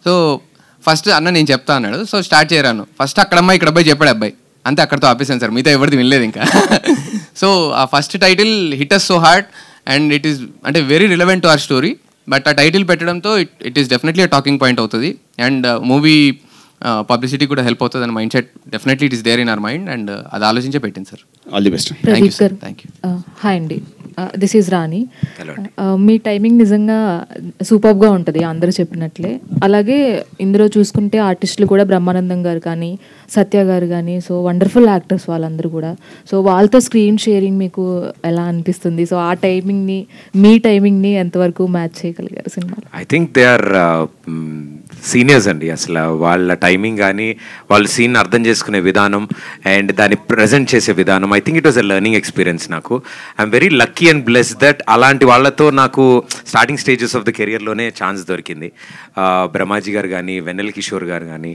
సో ఫస్ట్ అన్న నేను చెప్తా అన్నాడు. So start చేయరాను. ఫస్ట్ అక్కడ అమ్మాయి ఇక్కడ అబ్బాయి చెప్పాడు, అబ్బాయి అంతే, అక్కడితో ఆపేసాను సార్. మిగతా ఎవరిది వినలేదు ఇంకా. సో ఆ first title hit us so hard and it is అంటే very relevant to our story. But ఆ టైటిల్ పెట్టడంతో it is definitely talking point అవుతుంది అండ్ మూవీ పబ్లిసిటీ కూడా హెల్ప్ అవుతుంది అని mind set definitely it is there in our mind and అది ఆలోచించే పెట్టింది sir. All the best. Thank you sir. Thank you. Hi అండి, దిస్ ఈజ్ రాణి. మీ timing నిజంగా సూపర్గా ఉంటుంది అందరూ చెప్పినట్లే. అలాగే ఇందులో చూసుకుంటే ఆర్టిస్టులు కూడా బ్రహ్మానందం గారు కానీ, సత్య గారు కానీ, సో వండర్ఫుల్ యాక్టర్స్ వాళ్ళందరూ కూడా. సో వాళ్ళతో స్క్రీన్ షేరింగ్ మీకు ఎలా అనిపిస్తుంది? సో ఆ టైమింగ్ని, మీ టైమింగ్ని ఎంతవరకు మ్యాచ్ చేయగలిగారు సినిమాలో? I think they are seniors అండి. అసలు వాళ్ళ టైమింగ్ కానీ, వాళ్ళ సీన్ అర్థం చేసుకునే విధానం అండ్ దాన్ని ప్రజెంట్ చేసే విధానం, I think it was a learning experience. నాకు I'm very lucky and bless that అలాంటి వాళ్ళతో నాకు స్టార్టింగ్ స్టేజెస్ ఆఫ్ ద కెరియర్లోనే ఛాన్స్ దొరికింది. బ్రహ్మాజీ గారు కానీ, వెన్నెల కిషోర్ గారు కానీ,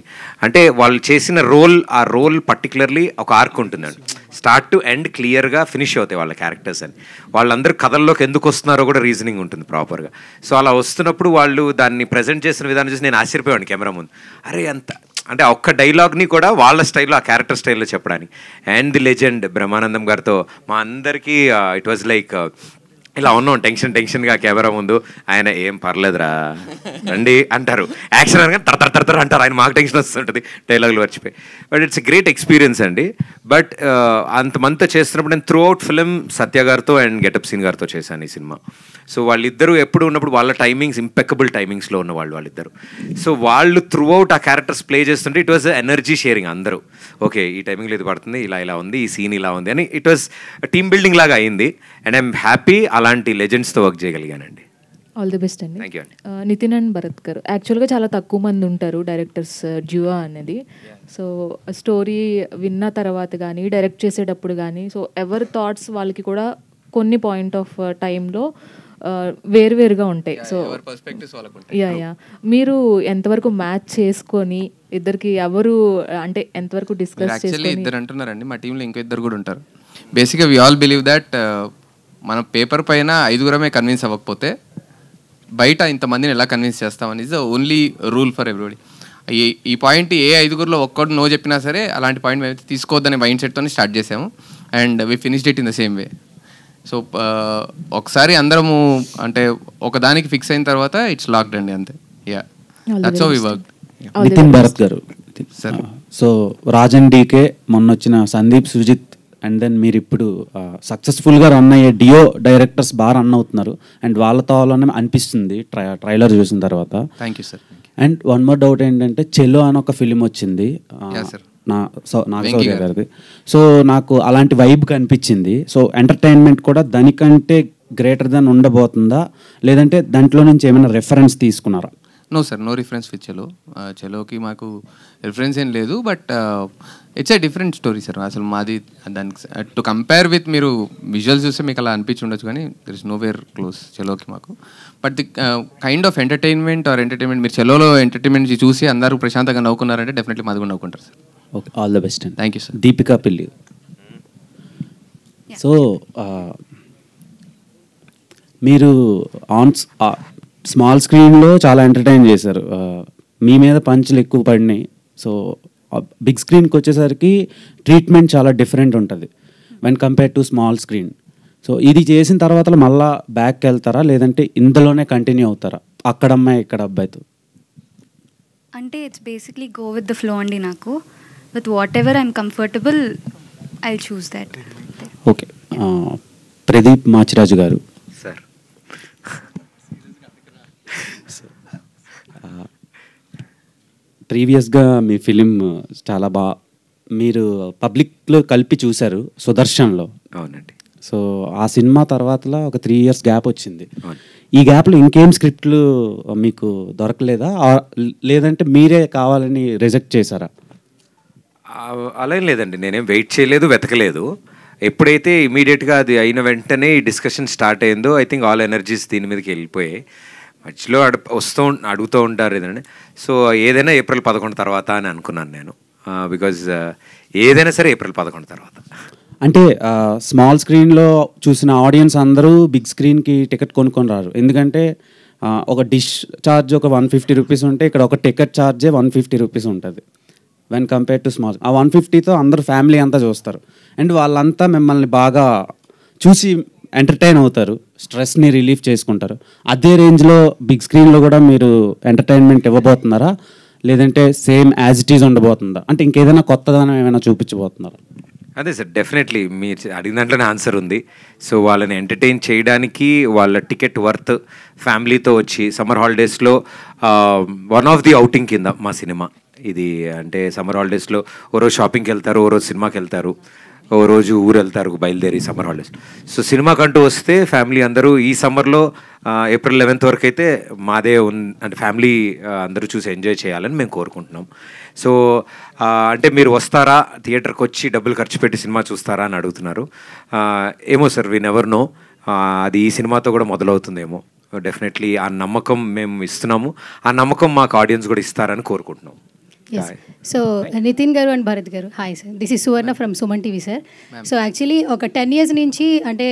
అంటే వాళ్ళు చేసిన రోల్, ఆ రోల్ పర్టికులర్లీ ఒక ఆర్క్ ఉంటుందండి. స్టార్ట్ టు ఎండ్ క్లియర్గా ఫినిష్ అవుతాయి వాళ్ళ క్యారెక్టర్స్ అని. వాళ్ళందరూ కథల్లోకి ఎందుకు వస్తున్నారో కూడా రీజనింగ్ ఉంటుంది ప్రాపర్గా. సో అలా వస్తున్నప్పుడు వాళ్ళు దాన్ని ప్రజెంట్ చేసిన విధానం చూసి నేను ఆశ్చర్యపోయాను కెమెరా ముందు. అరే అంత అంటే ఆ ఒక్క డైలాగ్ని కూడా వాళ్ళ స్టైల్లో, ఆ క్యారెక్టర్ స్టైల్లో చెప్పడానికి. అండ్ ది లెజెండ్ బ్రహ్మానందం గారితో మా అందరికీ ఇట్ వాజ్ లైక్ ఇలా ఉన్నాం టెన్షన్గా కెమెరా ముందు. ఆయన ఏం పర్లేదురా రండి అంటారు, యాక్షన్ అనగా తరతర అంటారు. ఆయన మాకు టెన్షన్ వస్తుంటుంది డైలాగులు మర్చిపోయి. But it's a great experience అండి. బట్ అంతమంతా చేస్తున్నప్పుడు నేను త్రూ అవుట్ ఫిలిం సత్య గారితో అండ్ గెటప్ సీన్ గారితో చేశాను ఈ సినిమా. సో వాళ్ళిద్దరూ ఎప్పుడు ఉన్నప్పుడు వాళ్ళ టైమింగ్స్ ఇంపెక్కబుల్ టైమింగ్స్లో ఉన్న వాళ్ళిద్దరు. సో వాళ్ళు త్రూ అవుట్ ఆ క్యారెక్టర్స్ ప్లే చేస్తుంటే ఇట్ వాజ్ ఎనర్జీ షేరింగ్. అందరూ ఓకే ఈ టైమింగ్లో ఇది పడుతుంది, ఇలా ఉంది, ఈ సీన్ ఇలా ఉంది అని ఇట్ వాజ్ టీమ్ బిల్డింగ్ లాగా అయింది. అండ్ ఐఎమ్ హ్యాపీ అలాంటి లెజెండ్స్తో వర్క్ చేయగలిగానండి. ఆల్ ది బెస్ట్ అండి. థ్యాంక్ యూ అండి. నితిన్ అండ్ భరత్ గారు యాక్చువల్గా చాలా తక్కువ మంది ఉంటారు డైరెక్టర్స్ డ్యూయో అనేది. సో స్టోరీ విన్న తర్వాత కానీ డైరెక్ట్ చేసేటప్పుడు కానీ సో ఎవరి థాట్స్ వాళ్ళకి కూడా కొన్ని పాయింట్ ఆఫ్ టైంలో వేరువేరుగా ఉంటాయి. సో యా మీరు ఎంతవరకు మ్యాచ్ చేసుకొని ఇద్దరికి ఎవరు అంటే ఎంతవరకు డిస్కస్ యాక్చువల్లీ ఇద్దరు అంటున్నారండి, మా టీంలో ఇంకో ఇద్దరు కూడా ఉంటారు. బేసిక్గా వి ఆల్ బిలీవ్ దట్ మన పేపర్ పైన 5గురమే కన్విన్స్ అవ్వకపోతే బయట ఇంతమందిని ఎలా కన్విన్స్ చేస్తామని is the only rule for everybody. ఈ పాయింట్ ఏ 5గురిలో ఒక్కడు నో చెప్పినా సరే అలాంటి పాయింట్ మేము తీసుకోవద్దనే మైండ్ సెట్తో స్టార్ట్ చేసాము. And we finished it in the same way. So ఒకసారి అందరము అంటే ఒకదానికి ఫిక్స్ అయిన తర్వాత ఇట్స్ లాక్డ్ అండి, అంతే. Yeah that's how we work. Nitin Bharat గారు, సో రాజన్ డీకే మొన్న వచ్చిన సందీప్ సుజిత్ అండ్ దెన్ మీరు ఇప్పుడు సక్సెస్ఫుల్గా రన్ అయ్యే డియో డైరెక్టర్స్ బాగా రన్ అవుతున్నారు అండ్ వాళ్ళతో వాళ్ళనే అనిపిస్తుంది ట్రైలర్ చూసిన తర్వాత. Thank you sir. And one more doubt ఏంటంటే చెలో అని ఒక ఫిలిం వచ్చింది నాగశౌర్య గారిది. సో నాకు అలాంటి వైబ్ కనిపించింది. సో ఎంటర్టైన్మెంట్ కూడా దానికంటే గ్రేటర్ దాన్ ఉండబోతుందా, లేదంటే దాంట్లో నుంచి ఏమైనా రెఫరెన్స్ తీసుకున్నారా? No sir, no reference with Chalo. చెలోకి మాకు రిఫరెన్స్ ఏం లేదు. But it's a different story sir. అసలు మాది దానికి టు కంపేర్ విత్ మీరు విజువల్స్ చూస్తే మీకు అలా అనిపించి ఉండొచ్చు, కానీ there is nowhere close చెలోకి మాకు. But the kind of entertainment మీరు చెలోలో ఎంటర్టైన్మెంట్ చూసి అందరూ ప్రశాంతంగా నవ్వుకున్నారంటే డెఫినెట్లీ మాది కూడా నవ్వుకుంటారు sir. Okay, all the best అండి. Thank you sir. Deepika Pilli, so మీరు స్మాల్ స్క్రీన్లో చాలా ఎంటర్టైన్ చేశారు, మీ మీద పంచులు ఎక్కువ పడినాయి. సో బిగ్ స్క్రీన్కి వచ్చేసరికి ట్రీట్మెంట్ చాలా డిఫరెంట్ ఉంటుంది when compare to small screen. So ఇది చేసిన తర్వాత మళ్ళీ బ్యాక్కి వెళ్తారా, లేదంటే ఇందులోనే కంటిన్యూ అవుతారా అక్కడ అమ్మాయి ఇక్కడ అబ్బాయితో? అంటే it's basically go with the flow అండి. నాకు with what ever I'm comfortable I choose that. Okay, Pradeep Machiraju గారు, సార్ ప్రీవియస్గా మీ ఫిలిం చాలా మీరు పబ్లిక్లో కలిపి చూశారు సుదర్శన్లో. అవునండి. సో ఆ సినిమా తర్వాతలో ఒక 3 years గ్యాప్ వచ్చింది. ఈ గ్యాప్లో ఇంకేం స్క్రిప్ట్లు మీకు దొరకలేదా, లేదంటే మీరే కావాలని రిజెక్ట్ చేశారా? అలా ఏం లేదండి, నేనేం వెయిట్ చేయలేదు, వెతకలేదు. ఎప్పుడైతే ఇమీడియట్గా అది అయిన వెంటనే ఈ డిస్కషన్ స్టార్ట్ అయిందో ఐ థింక్ ఆల్ ఎనర్జీస్ దీని మీదకి వెళ్ళిపోయాయి. మధ్యలో అడుగుతూ ఉంటారు ఏదంటే. సో ఏదైనా April 11 తర్వాత అని అనుకున్నాను నేను, బికాజ్ ఏదైనా సరే April 11 తర్వాత. అంటే స్మాల్ స్క్రీన్లో చూసిన ఆడియన్స్ అందరూ బిగ్ స్క్రీన్కి టికెట్ కొనుక్కొని రారు, ఎందుకంటే ఒక డిష్ ఛార్జ్ ఒక 150 రూపీస్ ఉంటే ఇక్కడ ఒక టికెట్ ఛార్జే 150 రూపీస్ ఉంటుంది వెన్ కంపేర్ టు స్మాల్. ఆ 150తో అందరూ ఫ్యామిలీ అంతా చూస్తారు అండ్ వాళ్ళంతా మిమ్మల్ని బాగా చూసి ఎంటర్టైన్ అవుతారు, స్ట్రెస్ని రిలీఫ్ చేసుకుంటారు. అదే రేంజ్లో బిగ్ స్క్రీన్లో కూడా మీరు ఎంటర్టైన్మెంట్ ఇవ్వబోతున్నారా, లేదంటే సేమ్ యాజ్ ఇట్ ఈజ్ ఉండబోతుందా, అంటే ఇంకేదైనా కొత్తదనం ఏమైనా చూపించబోతున్నారా? అదే సార్, డెఫినెట్లీ మీరు అడిగిన దాంట్లోనే ఆన్సర్ ఉంది. సో వాళ్ళని ఎంటర్టైన్ చేయడానికి వాళ్ళ టికెట్ వర్త్ ఫ్యామిలీతో వచ్చి సమ్మర్ హాలిడేస్లో వన్ ఆఫ్ ది అవుటింగ్ కింద మా సినిమా ఇది. అంటే సమ్మర్ హాలిడేస్లో ఓ రోజు షాపింగ్కి వెళ్తారు, ఓ రోజు సినిమాకి వెళ్తారు, ఓ రోజు ఊరు వెళ్తారు బయలుదేరి సమ్మర్ హాలిడేస్. సో సినిమాకంటూ వస్తే ఫ్యామిలీ అందరూ ఈ సమ్మర్లో April 11 వరకు అయితే మాదే అంటే ఫ్యామిలీ అందరూ చూసి ఎంజాయ్ చేయాలని మేము కోరుకుంటున్నాం. సో అంటే మీరు వస్తారా, థియేటర్కి వచ్చి డబ్బులు ఖర్చు పెట్టి సినిమా చూస్తారా అని అడుగుతున్నారు. ఏమో సార్, వి నెవర్ నో. అది ఈ సినిమాతో కూడా మొదలవుతుందేమో. డెఫినెట్లీ ఆ నమ్మకం మేము ఇస్తున్నాము, ఆ నమ్మకం మాకు ఆడియన్స్ కూడా ఇస్తారని కోరుకుంటున్నాం. Yes. So Nitin garu and Bharat garu, hi sir. This is Suvarna from Suman TV sir. So actually ఒక 10 years నుంచి అంటే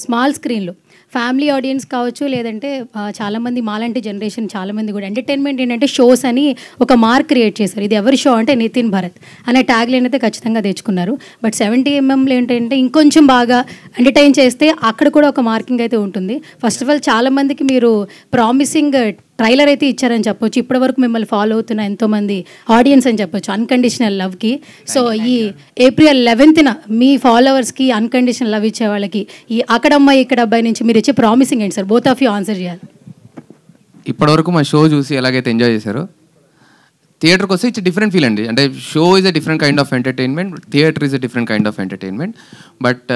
స్మాల్ స్క్రీన్లో ఫ్యామిలీ ఆడియన్స్ కావచ్చు, లేదంటే చాలామంది మాలాంటి జనరేషన్ చాలామంది కూడా ఎంటర్టైన్మెంట్ ఏంటంటే షోస్ అని ఒక మార్క్ క్రియేట్ చేశారు. ఇది ఎవరి షో అంటే నితిన్ భరత్ అనే ట్యాగ్ లైన్ అయితే ఖచ్చితంగా తెచ్చుకున్నారు. బట్ 70mm ఏంటంటే ఇంకొంచెం బాగా ఎంటర్టైన్ చేస్తే అక్కడ కూడా ఒక మార్కింగ్ అయితే ఉంటుంది. ఫస్ట్ ఆఫ్ ఆల్ చాలామందికి మీరు ప్రామిసింగ్ ట్రైలర్ అయితే ఇచ్చారని చెప్పొచ్చు. ఇప్పటివరకు మిమ్మల్ని ఫాలో అవుతున్న ఎంతోమంది ఆడియన్స్ అని చెప్పొచ్చు అన్కండిషనల్ లవ్కి. సో ఈ April 11th మీ ఫాలోవర్స్కి అన్కండిషనల్ లవ్ ఇచ్చే వాళ్ళకి ఈ అక్కడ అమ్మాయి ఇక్కడ అబ్బాయి నుంచి మీరు ఇచ్చే ప్రామిసింగ్ ఏంటి sir? Both of you answer చేయాలి. ఇప్పటివరకు మా షో చూసి ఎలాగైతే ఎంజాయ్ చేశారో, థియేటర్కి వస్తే ఇట్స్ డిఫరెంట్ ఫీల్ అండి. అంటే show is a different kind of entertainment, theatre is a different kind of entertainment. But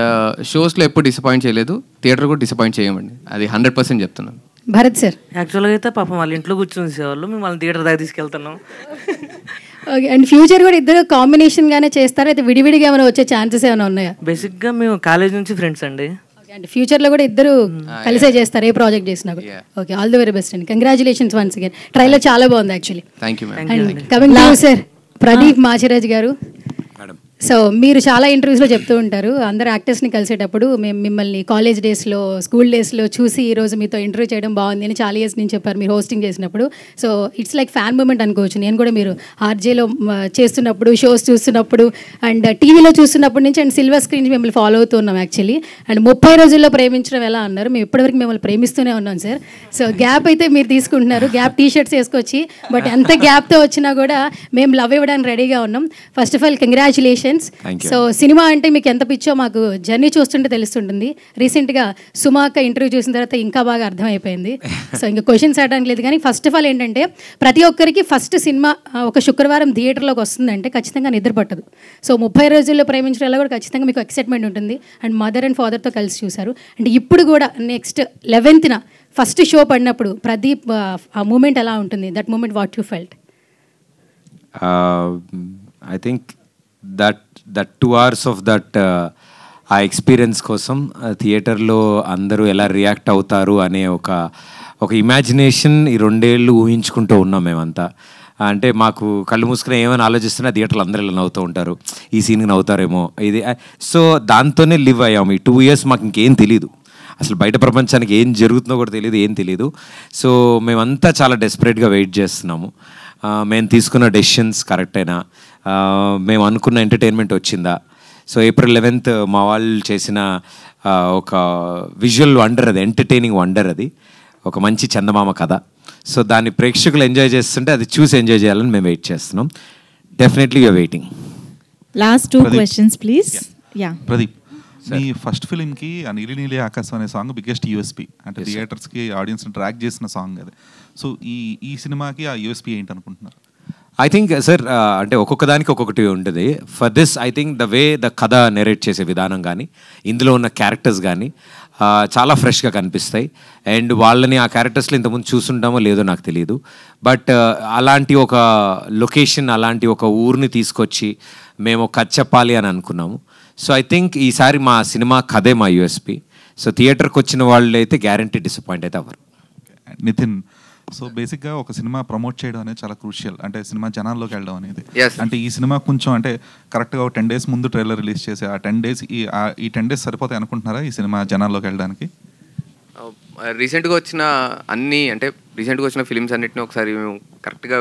షోస్లో ఎప్పుడు డిసప్పాయింట్ చేయలేదు, థియేటర్ కూడా డిసప్పాయింట్ చేయమండి, అది 100% చెప్తున్నాను. భరత్ సార్ యాక్చువల్గా అయితే పాపం వాళ్ళ ఇంట్లో కూర్చొని సేవాళ్ళు, మేము వాళ్ళని థియేటర్ దాకా తీసుకెళ్తున్నాం. ఓకే, అండ్ ఫ్యూచర్ కూడా ఇద్దరు కాంబినేషన్గానే చేస్తారా, అయితే విడివిడిగా ఏమైనా వచ్చే ఛాన్సెస్ ఏమైనా ఉన్నాయా? బేసిక్గా మేము కాలేజ్ నుంచి ఫ్రెండ్స్ అండి. అంటే ఫ్యూచర్లో కూడా ఇద్దరు కలిసే చేస్తారు ఏ ప్రాజెక్ట్ చేసినా కూడా. Okay, all the very best అండి, కంగ్రాచులేషన్స్ వన్స్ అగైన్. ట్రైలర్ చాలా బాగుంది actually. Thank you. And coming to sir Pradeep Machiraj గారు. సో మీరు చాలా ఇంటర్వ్యూస్లో చెప్తూ ఉంటారు, అందరు యాక్టర్స్ని కలిసేటప్పుడు మేము మిమ్మల్ని కాలేజ్ డేస్లో, స్కూల్ డేస్లో చూసి ఈరోజు మీతో ఇంటర్వ్యూ చేయడం బాగుంది అని చాలా ఇయర్స్ నుంచి చెప్పారు మీరు హోస్టింగ్ చేసినప్పుడు. So it's like fan moment అనుకోవచ్చు. నేను కూడా మీరు ఆర్జేలో చేస్తున్నప్పుడు, షోస్ చూస్తున్నప్పుడు అండ్ టీవీలో చూస్తున్నప్పటి నుంచి అండ్ సిల్వర్ స్క్రీన్ మిమ్మల్ని ఫాలో అవుతున్నాం యాక్చువల్లీ. అండ్ 30 రోజుల్లో ప్రేమించడం ఎలా అన్నారు, మేము ఇప్పటివరకు మిమ్మల్ని ప్రేమిస్తూనే ఉన్నాం సార్. సో గ్యాప్ అయితే మీరు తీసుకుంటున్నారు, గ్యాప్ టీషర్ట్స్ వేసుకొచ్చి, బట్ ఎంత గ్యాప్తో వచ్చినా కూడా మేము లవ్ ఇవ్వడానికి రెడీగా ఉన్నాం. First of all congratulations. So cinema అంటే మీకు ఎంత పిచ్చో మాకు జర్నీ చూస్తుంటే తెలుస్తుంటుంది. రీసెంట్గా సుమాక ఇంటర్వ్యూ చూసిన తర్వాత ఇంకా బాగా అర్థమైపోయింది. సో ఇంకా క్వశ్చన్స్ అడడానికి లేదు, కానీ ఫస్ట్ ఆఫ్ ఆల్ ఏంటంటే ప్రతి ఒక్కరికి ఫస్ట్ సినిమా ఒక శుక్రవారం థియేటర్లోకి వస్తుందంటే ఖచ్చితంగా నిద్ర పట్టదు. సో 30 రోజుల్లో ప్రేమించడంలో కూడా ఖచ్చితంగా మీకు ఎక్సైట్మెంట్ ఉంటుంది. అండ్ మదర్ అండ్ ఫాదర్తో కలిసి చూశారు. అండ్ ఇప్పుడు కూడా నెక్స్ట్ 11th ఫస్ట్ షో పడినప్పుడు ప్రదీప్ ఆ మూమెంట్ ఎలా ఉంటుంది? That moment what you felt? I think that 2 hours of that ఆ ఎక్స్పీరియన్స్ కోసం థియేటర్లో అందరూ ఎలా రియాక్ట్ అవుతారు అనే ఒక ఇమాజినేషన్ ఈ 2 ఏళ్ళు ఊహించుకుంటూ ఉన్నాం మేమంతా. అంటే మాకు కళ్ళు మూసుకుని ఏమైనా ఆలోచిస్తున్నా థియేటర్లో అందరూ ఇలా నవ్వుతూ ఉంటారు, ఈ సీన్కి నవ్వుతారేమో ఇది. సో దాంతోనే లివ్ అయ్యాము ఈ 2 years. మాకు ఇంకేం తెలీదు, అసలు బయట ప్రపంచానికి ఏం జరుగుతుందో కూడా తెలియదు, ఏం తెలియదు. సో మేమంతా చాలా డెస్పరేట్గా వెయిట్ చేస్తున్నాము. మేము తీసుకున్న డెసిషన్స్ కరెక్టేనా, మేము అనుకున్న ఎంటర్టైన్మెంట్ వచ్చిందా. సో April 11th మా వాళ్ళు చేసిన ఒక విజువల్ వండర్, అది ఎంటర్టైనింగ్ వండర్, అది ఒక మంచి చందమామ కథ. సో దాన్ని ప్రేక్షకులు ఎంజాయ్ చేస్తుంటే అది చూసి ఎంజాయ్ చేయాలని మేము వెయిట్ చేస్తున్నాం. Definitely you're waiting. Last 2 questions please. Ya Pradeep, మీ ఫస్ట్ ఫిలింకి ఆ నీలి నీలి ఆకాశం అనే సాంగ్ బిగ్గెస్ట్ యూఎస్పీ, అంటే థియేటర్స్కి ఆడియన్స్ని ట్రాక్ చేసిన సాంగ్ అది. సో ఈ సినిమాకి ఆ యూఎస్పీ ఏంటి అనుకుంటున్నారు? ఐ థింక్ సార్ అంటే ఒక్కొక్క దానికి ఒక్కొక్కటి ఉంటుంది. For this I think the way the కథ నెరేట్ చేసే విధానం కానీ, ఇందులో ఉన్న క్యారెక్టర్స్ కానీ చాలా ఫ్రెష్గా కనిపిస్తాయి. అండ్ వాళ్ళని ఆ క్యారెక్టర్స్లో ఇంతకుముందు చూసుంటామో లేదో నాకు తెలియదు, బట్ అలాంటి ఒక లొకేషన్, అలాంటి ఒక ఊరిని తీసుకొచ్చి మేము కథ చెప్పాలి అని అనుకున్నాము. సో ఐ థింక్ ఈసారి మా సినిమా కథే మా యూఎస్పీ. సో థియేటర్కి వచ్చిన వాళ్ళు అయితే గ్యారంటీ డిసప్పాయింట్ అయితే అవ్వరు. నితిన్, సో బేసిక్గా ఒక సినిమా ప్రమోట్ చేయడం అనేది చాలా క్రూషియల్, అంటే సినిమా జనాల్లోకి వెళ్ళడం అనేది. అంటే ఈ సినిమా కొంచెం అంటే కరెక్ట్గా ఒక 10 days ముందు ట్రైలర్ రిలీజ్ చేసి ఆ 10 days ఈ 10 days సరిపోతాయి అనుకుంటున్నారా ఈ సినిమా జనాల్లోకి వెళ్ళడానికి? రీసెంట్గా వచ్చిన ఫిలిమ్స్ అన్నిటిని ఒకసారి మేము కరెక్ట్గా,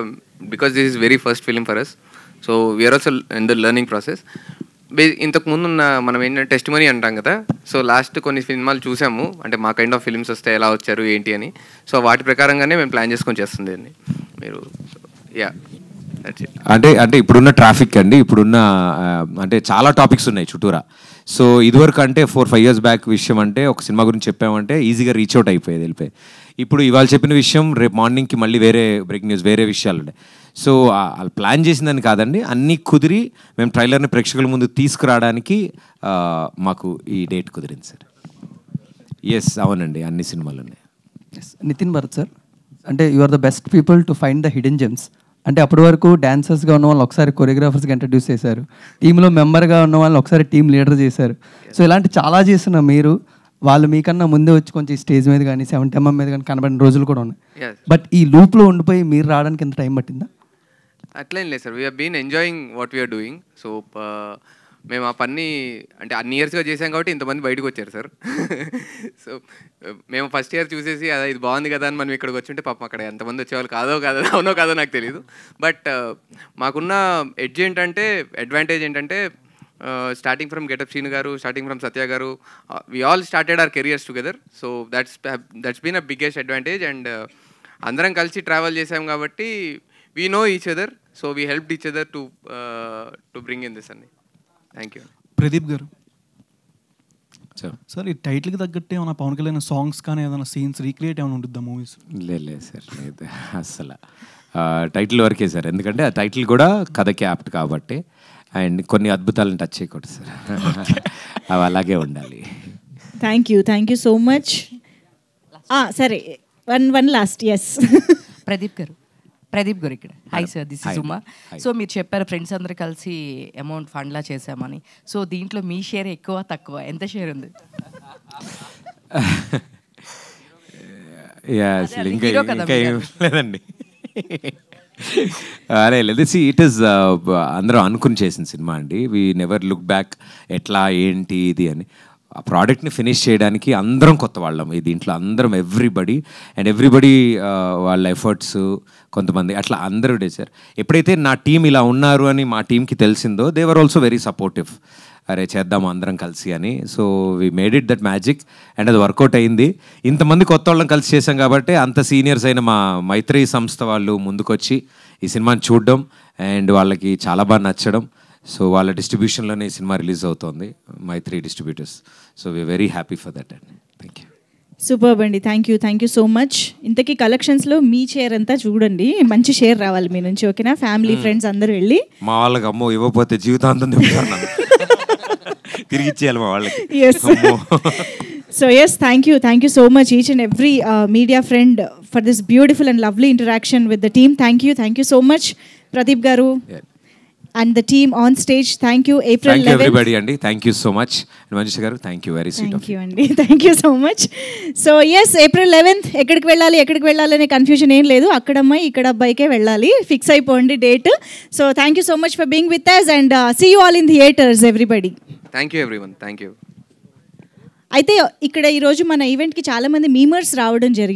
because this is very first film for us, so we're also in the learning process. ఇంతకు ముందు మనం ఏంటంటే టెస్ట్ మనీ అంటాం కదా, సో లాస్ట్ కొన్ని సినిమాలు చూసాము, అంటే మా కైండ్ ఆఫ్ ఫిల్మ్స్ వస్తే ఎలా వచ్చారు ఏంటి అని. సో వాటి ప్రకారంగానే మేము ప్లాన్ చేసుకొని చేస్తుంది అండి మీరు. యా, అంటే ఇప్పుడున్న ట్రాఫిక్ అండి, ఇప్పుడున్న అంటే చాలా టాపిక్స్ ఉన్నాయి చుట్టూరా. సో ఇదివరకు అంటే 4-5 years బ్యాక్ విషయం అంటే ఒక సినిమా గురించి చెప్పామంటే ఈజీగా రీచ్ అవుట్ అయిపోయేది, వెళ్ళిపోయి. ఇప్పుడు ఇవాళ చెప్పిన విషయం రేపు మార్నింగ్కి మళ్ళీ వేరే బ్రేకింగ్ న్యూస్, వేరే విషయాలు ఉన్నాయి. సో వాళ్ళు ప్లాన్ చేసిందని కాదండి, అన్నీ కుదిరి మేము ట్రైలర్ని ప్రేక్షకుల ముందు తీసుకురావడానికి మాకు ఈ డేట్ కుదిరింది సార్. ఎస్, అవునండి, అన్ని సినిమాలు ఉన్నాయి. నితిన్ భరత్ సార్, అంటే you are the best people to find the hidden gems. అంటే అప్పటి వరకు డాన్సర్స్గా ఉన్న వాళ్ళు ఒకసారి కొరియోగ్రాఫర్స్గా ఇంట్రడ్యూస్ చేశారు, టీంలో మెంబర్గా ఉన్న వాళ్ళని ఒకసారి టీమ్ లీడర్ చేశారు. సో ఇలాంటి చాలా చేసిన మీరు, వాళ్ళు మీకన్నా ముందే వచ్చి కొంచెం స్టేజ్ మీద కానీ 70mm మీద కానీ కనబడిన రోజులు కూడా ఉన్నాయి. బట్ ఈ లూప్లో ఉండిపోయి మీరు రావడానికి ఎంత టైం పట్టిందా? అట్లేం లేదు sir, we're been enjoying what we're doing. So మేము ఆ పని అంటే అన్ని ఇయర్స్గా చేసాం కాబట్టి ఇంతమంది బయటకు వచ్చారు సార్. సో మేము ఫస్ట్ ఇయర్ చూసేసి అదే ఇది బాగుంది కదా అని మనం ఇక్కడికి వచ్చి ఉంటే పాపం అక్కడ ఎంతమంది వచ్చేవాళ్ళు అవునో కాదో నాకు తెలియదు. బట్ మాకున్న అడ్వాంటేజ్ ఏంటంటే స్టార్టింగ్ ఫ్రమ్ గెటప్ శ్రీను గారు, starting from Satya garu, we all started our careers together. So that's been a biggest advantage. And అందరం కలిసి ట్రావెల్ చేసాం కాబట్టి we know each other. So we helped each other to bring in this అండి. Thank you. Pradeep garu sir, ఈ టైటిల్కి తగ్గట్టే ఏమైనా Pawan Kalyan songs కానీ ఏదైనా సీన్స్ రీక్రియేట్ ఏమైనా ఉంటుందా మూవీస్? లేదు సార్, లేదు అసలు. టైటిల్ వరకే సార్, ఎందుకంటే ఆ టైటిల్ కూడా కథకి యాప్ట్ కాబట్టి. అండ్ కొన్ని అద్భుతాలను టచ్ చేయకూడదు సార్, అవి అలాగే ఉండాలి. Thank you so much. సరే, వన్ లాస్ట్. ఎస్ ప్రదీప్ గారు ఇక్కడ. Hi sir, this is Uma. So మీరు చెప్పారు ఫ్రెండ్స్ అందరూ కలిసి అమౌంట్ ఫండ్లా చేసామని. సో దీంట్లో మీ షేర్ ఎక్కువ తక్కువ ఎంత షేర్ ఉంది? లేదండి, అరే లేదు. ఇట్ ఈస్ అందరూ అనుకుని చేసిన సినిమా అండి. వీ నెవర్ లుక్ బ్యాక్ ఎట్లా ఏంటి ఇది అని. ఆ ప్రోడక్ట్ని ఫినిష్ చేయడానికి అందరం కొత్త వాళ్ళం ఈ దీంట్లో, అందరం ఎవ్రీబడి వాళ్ళ ఎఫర్ట్స్, కొంతమంది అట్లా అందరూ చేశారు. ఎప్పుడైతే నా టీం ఇలా ఉన్నారు అని మా టీంకి తెలిసిందో, they were also very supportive. అరే చేద్దాము అందరం కలిసి అని. So we made it that magic and అది వర్కౌట్ అయింది. ఇంతమంది కొత్త వాళ్ళని కలిసి చేసాం కాబట్టి అంత సీనియర్స్ అయిన మా మైత్రి సంస్థ వాళ్ళు ముందుకొచ్చి ఈ సినిమాని చూడడం అండ్ వాళ్ళకి చాలా బాగా నచ్చడం. సో వాళ్ళ డిస్ట్రిబ్యూషన్లోనే ఈ సినిమా రిలీజ్ అవుతుంది, Mythri distributors. So we're very happy for that అండి. Thank you. సూపర్బ్ అండి, థ్యాంక్ యూ సో మచ్. ఇంతకీ కలెక్షన్స్లో మీ షేర్ అంతా చూడండి, మంచి షేర్ రావాలి మీ నుంచి, ఓకేనా? ఫ్యామిలీ ఫ్రెండ్స్ అందరూ వెళ్ళి మా వాళ్ళకి అమ్మో ఇవ్వకపోతే జీవితాంతం తిరిగి ఇచ్చేయాలి మా వాళ్ళకి. So yes, thank you so much each and every media friend for this beautiful and lovely interaction with the team. Thank you so much Pradeep garu and the team on stage. Thank you. April 11th. Thank you everybody andi. Thank you so much. And Manjusha garu, thank you, very sweet of you. Thank you andi. Thank you so much. So yes, April 11th ఎక్కడికి వెళ్ళాలి అనే confusion ఏం లేదు. అక్కడ అమ్మాయి ఇక్కడ అబ్బాయికే వెళ్ళాలి, fix అయిపోండి date. So thank you so much for being with us and see you all in theaters everybody. Thank you everyone. Thank you. అయితే ఇక్కడ ఈరోజు మన ఈవెంట్కి చాలామంది మీమర్స్ రావడం జరిగింది.